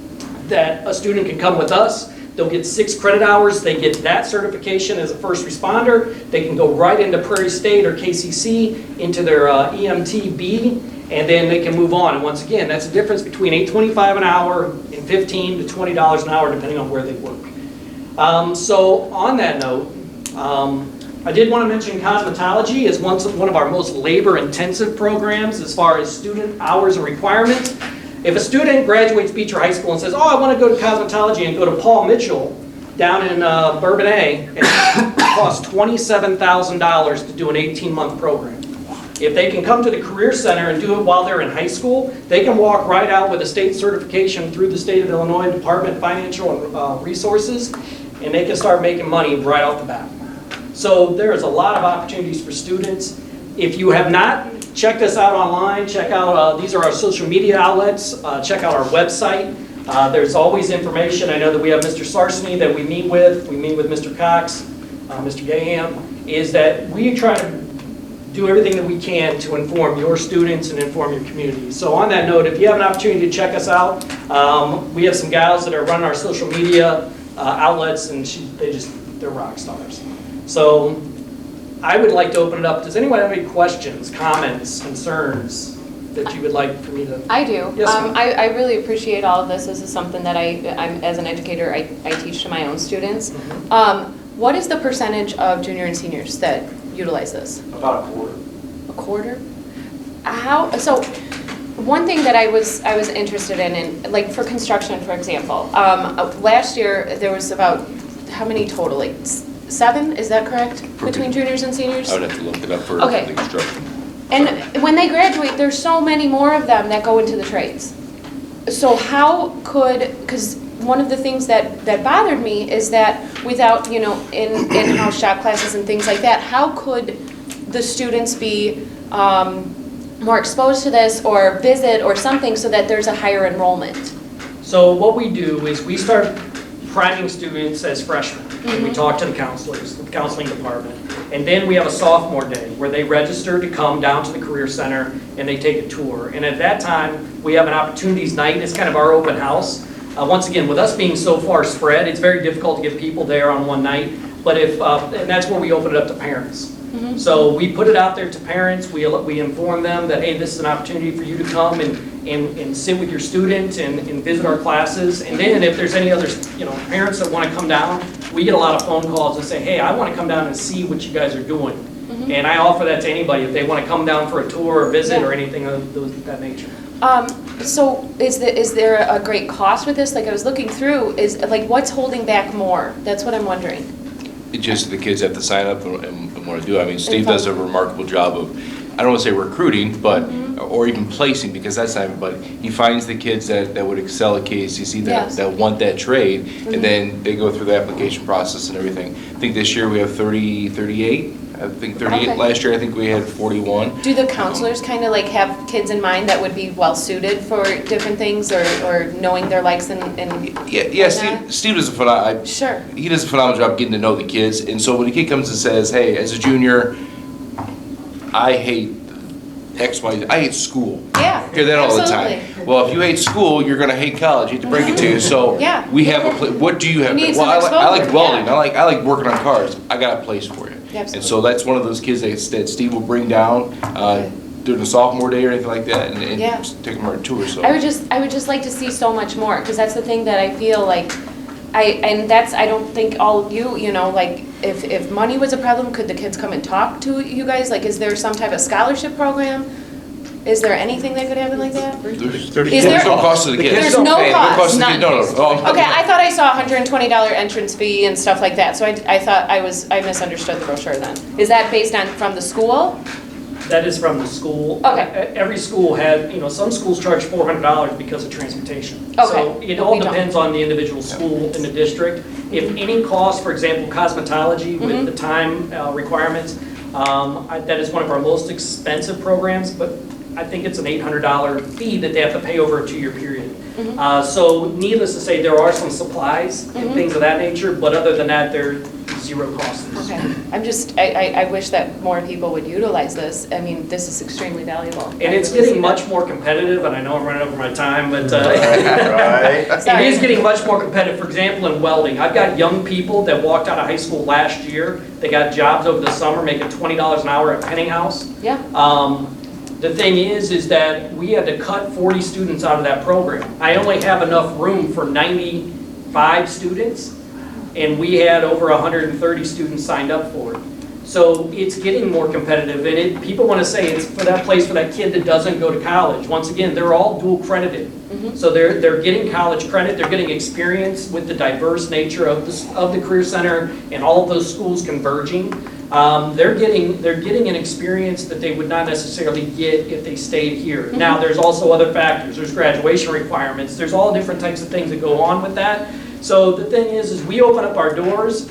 S12: that a student can come with us. They'll get 6 credit hours. They get that certification as a first responder. They can go right into Prairie State or KCC into their EMTB, and then they can move on. And once again, that's the difference between $8.25 an hour and $15 to $20 an hour, depending on where they work. So on that note, I did want to mention cosmetology is one of our most labor-intensive programs as far as student hours and requirements. If a student graduates Beecher High School and says, oh, I want to go to cosmetology and go to Paul Mitchell down in Bourbonnais, it costs $27,000 to do an 18-month program. If they can come to the Career Center and do it while they're in high school, they can walk right out with a state certification through the state of Illinois Department of Financial and Resources, and they can start making money right off the bat. So there's a lot of opportunities for students. If you have not checked us out online, check out, these are our social media outlets, check out our website. There's always information. I know that we have Mr. Sarseny that we meet with Mr. Cox, Mr. Gaham, is that we try to do everything that we can to inform your students and inform your community. So on that note, if you have an opportunity to check us out, we have some gals that are running our social media outlets, and they're rock stars. So I would like to open it up. Does anyone have any questions, comments, concerns that you would like for me to?
S3: I do.
S12: Yes, ma'am.
S3: I really appreciate all of this. This is something that I'm as an educator, I teach to my own students. What is the percentage of junior and seniors that utilize this?
S11: About a quarter.
S3: A quarter? How? So one thing that I was interested in, like for construction, for example, last year there was about how many total? Like 7? Is that correct? Between juniors and seniors?
S6: I would have to look it up for
S3: Okay.
S6: the construction.
S3: And when they graduate, there's so many more of them that go into the trades. So how could, because one of the things that bothered me is that without, in-house shop classes and things like that, how could the students be more exposed to this or visit or something so that there's a higher enrollment?
S12: So what we do is we start priming students as freshmen. And we talk to the counselors, the counseling department. And then we have a sophomore day where they register to come down to the Career Center and they take a tour. And at that time, we have an opportunities night. It's kind of our open house. Once again, with us being so far spread, it's very difficult to get people there on one night. But and that's where we open it up to parents. So we put it out there to parents. We inform them that, hey, this is an opportunity for you to come and sit with your student and visit our classes. And then if there's any other parents that want to come down, we get a lot of phone calls and say, hey, I want to come down and see what you guys are doing. And I offer that to anybody if they want to come down for a tour or visit or anything of that nature.
S3: So is there a great cost with this? Like I was looking through, what's holding back more? That's what I'm wondering.
S6: It just, the kids have to sign up and want to do it. I mean, Steve does a remarkable job of, I don't want to say recruiting, but, or even placing, because that's not, but he finds the kids that would excel at KCC, that want that trade, and then they go through the application process and everything. I think this year we have 38. I think 38.
S3: Okay.
S6: Last year I think we had 41.
S3: Do the counselors kind of have kids in mind that would be well suited for different things or knowing their likes and
S6: Yeah. Steve does a phenomenal.
S3: Sure.
S6: He does a phenomenal job getting to know the kids, and so when a kid comes and says, "Hey, as a junior, I hate X, Y, Z. I hate school."
S3: Yeah.
S6: I hear that all the
S3: absolutely.
S6: time. Well, if you hate school, you're gonna hate college. I hate to break it to you. So
S3: Yeah.
S6: we have a. What do you have?
S3: You need
S6: Well,
S3: some
S6: I like
S3: exposure,
S6: welding.
S3: yeah.
S6: I like working on cars. I got a place for you.
S3: Absolutely.
S6: And so that's one of those kids that Steve will bring down.
S16: during the sophomore day or anything like that, and
S3: Yeah.
S16: take them on a tour, so.
S3: I would just like to see so much more, because that's the thing that I feel like, I don't think all of you know, like, if money was a problem, could the kids come and talk to you guys? Like, is there some type of scholarship program? Is there anything that could happen like that?
S16: There's
S3: Is there-
S16: no cost to the kids.
S3: There's no cost,
S16: to the
S3: none.
S16: kid, no.
S3: Okay, I thought I saw $120 entrance fee and stuff like that, so I thought I misunderstood the brochure then. Is that based on, from the school?
S12: That is from the school.
S3: Okay.
S12: Every school had, some schools charge $400 because of transportation.
S3: Okay.
S12: So it
S3: But
S12: all
S3: we don't.
S12: depends on the individual school in the district. If any cost, for example, cosmetology with the time requirements, that is one of our most expensive programs, but I think it's an $800 fee that they have to pay over a 2-year period. So needless to say, there are some supplies and things of that nature, but other than that, they're zero cost.
S3: Okay, I'm just, I wish that more people would utilize this. I mean, this is extremely valuable.
S12: And it's getting much more competitive, and I know I'm running over my time, but it
S3: Sorry.
S12: is getting much more competitive. For example, in welding, I've got young people that walked out of high school last year. They got jobs over the summer making $20 an hour at Penninghouse.
S3: Yeah.
S12: The thing is that we had to cut 40 students out of that program. I only have enough room for 95 students, and we had over 130 students signed up for it. So it's getting more competitive, and people want to say it's for that place for that kid that doesn't go to college. Once again, they're all dual credited. So they're getting college credit, they're getting experience with the diverse nature of the Career Center and all of those schools converging. They're getting an experience that they would not necessarily get if they stayed here. Now, there's also other factors. There's graduation requirements. There's all different types of things that go on with that. So the thing is we open up our doors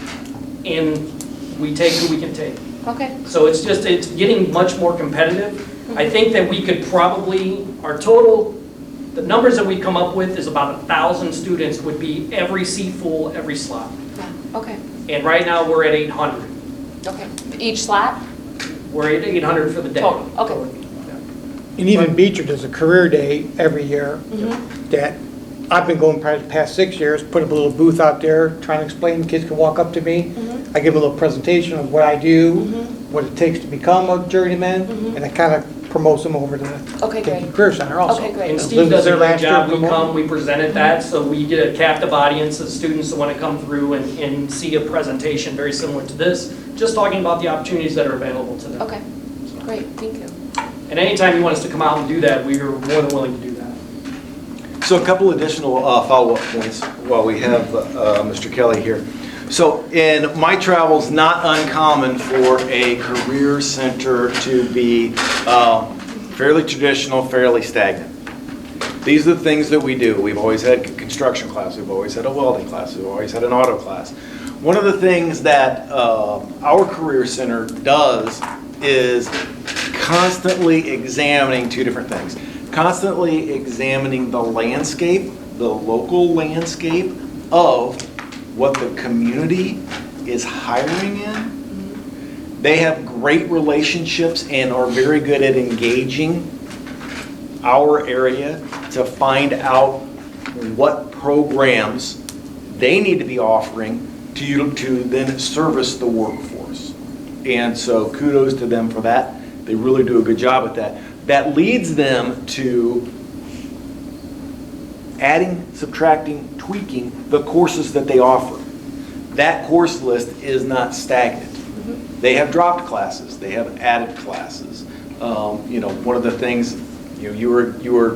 S12: and we take who we can take.
S3: Okay.
S12: So it's getting much more competitive. I think that we could probably, the numbers that we come up with is about 1,000 students would be every seat full, every slot.
S3: Okay,
S12: And right now we're at 800.
S3: okay. Each slot?
S12: We're at 800 for the day.
S3: Total, okay.
S17: And even Beecher does a career day every year that I've been going probably the past 6 years, put up a little booth out there, trying to explain, kids can walk up to me. I give a little presentation of what I do, what it takes to become a journeyman, and it kind of promotes them over to the
S3: Okay, great.
S17: Kentucky Career Center also.
S3: Okay, great.
S12: And
S17: Liz
S12: Steve
S17: was
S12: does a
S17: there
S12: great
S17: last year
S12: job. We
S17: promoting.
S12: come, we presented that, so we get a captive audience of students that want to come through and see a presentation very similar to this, just talking about the opportunities that are available to them.
S3: Okay, great, thank you.
S12: And anytime you want us to come out and do that, we are more than willing to do that.
S4: So a couple additional follow-up points while we have Mr. Kelly here. So in my travels, not uncommon for a career center to be fairly traditional, fairly stagnant. These are the things that we do. We've always had a construction class, we've always had a welding class, we've always had an auto class. One of the things that our career center does is constantly examining two different things. Constantly examining the landscape, the local landscape of what the community is hiring in. They have great relationships and are very good at engaging our area to find out what programs they need to be offering to then service the workforce. And so kudos to them for that. They really do a good job at that. That leads them to adding, subtracting, tweaking the courses that they offer. That course list is not stagnant. They have dropped classes, they have added classes. One of the things, you were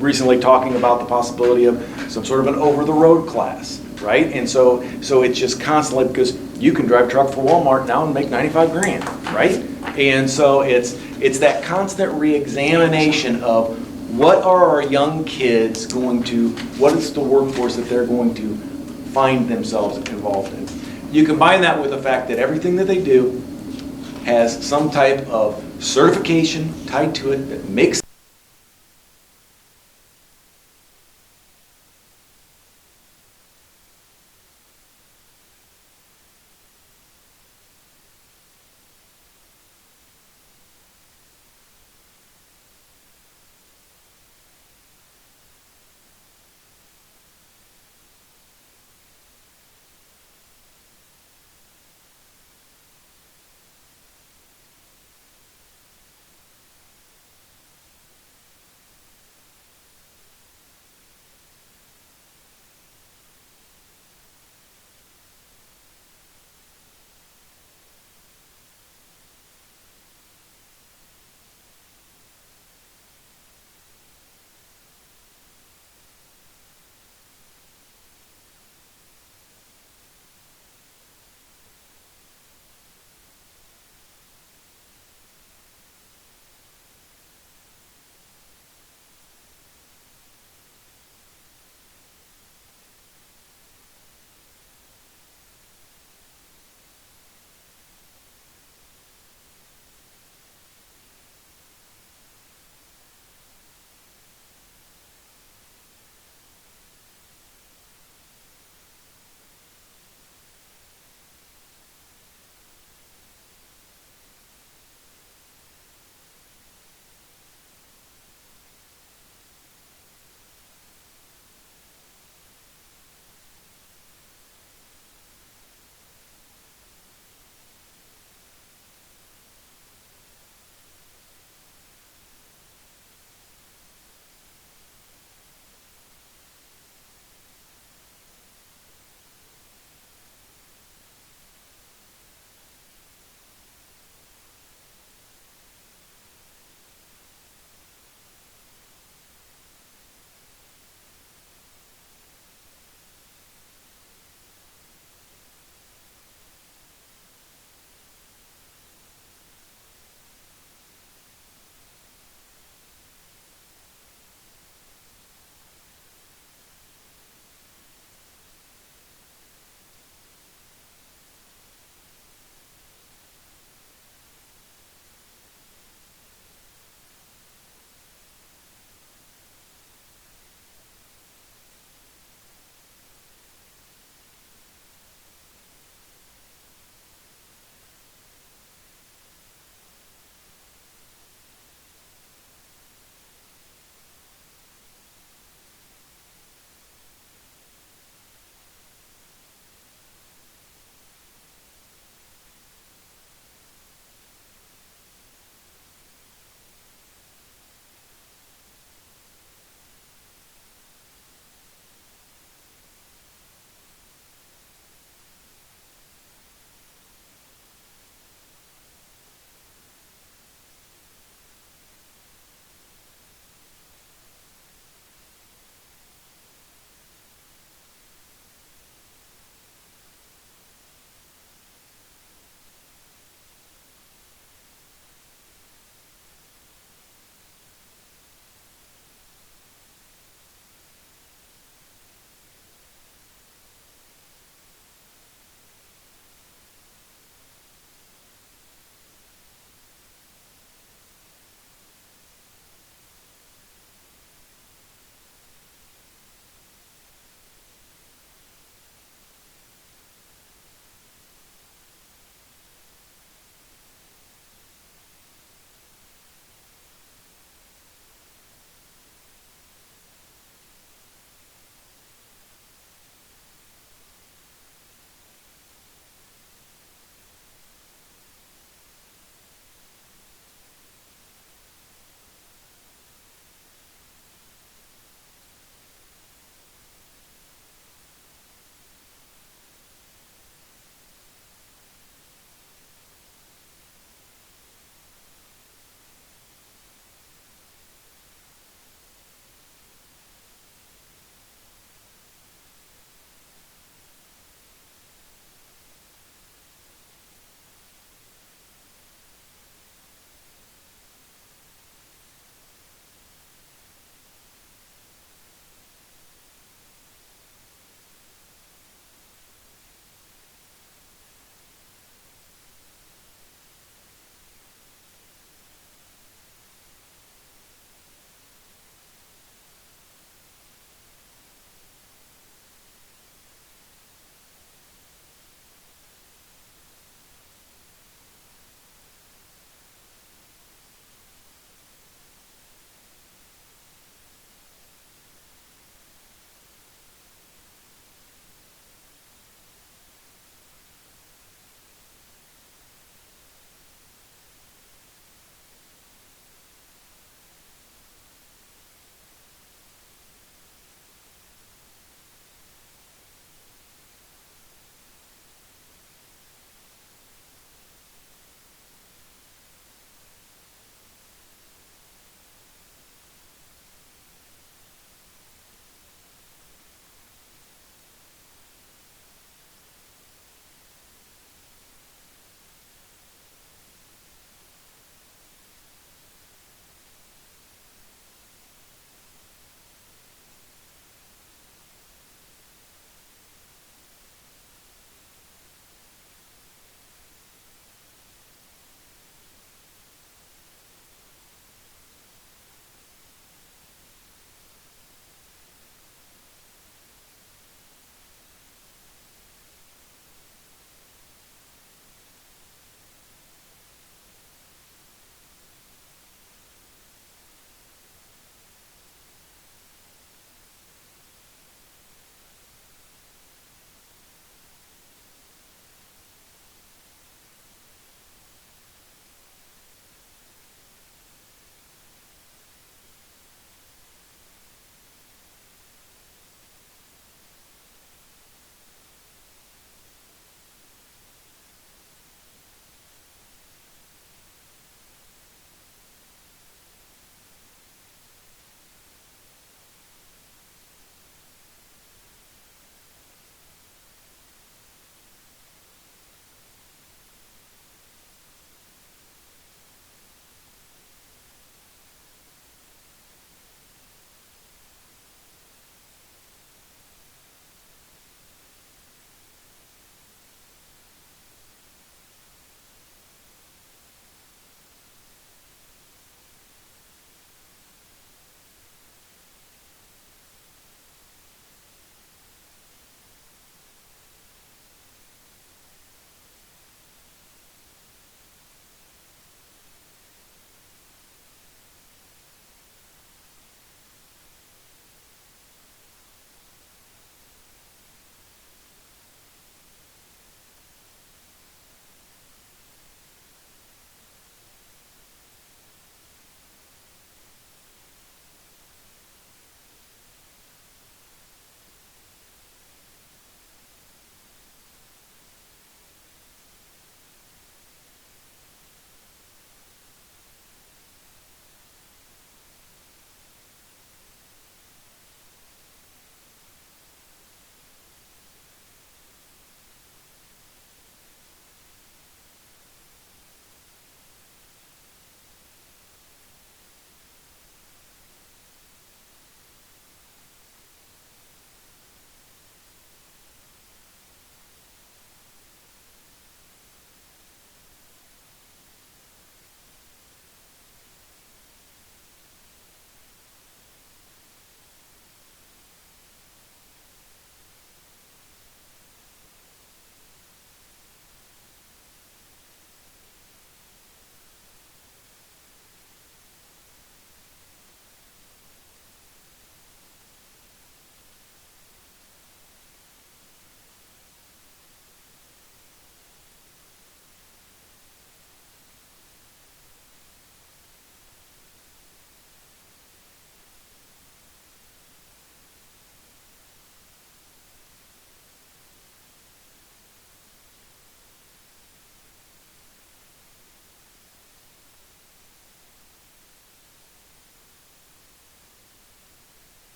S4: recently talking about the possibility of some sort of an over-the-road class, right? And so it's just constantly, because you can drive truck for Walmart now and make 95 grand, right? And so it's that constant re-examination of what are our young kids what is the workforce that they're going to find themselves involved in. You combine that with the fact that everything that they do has some type of certification tied to it that makes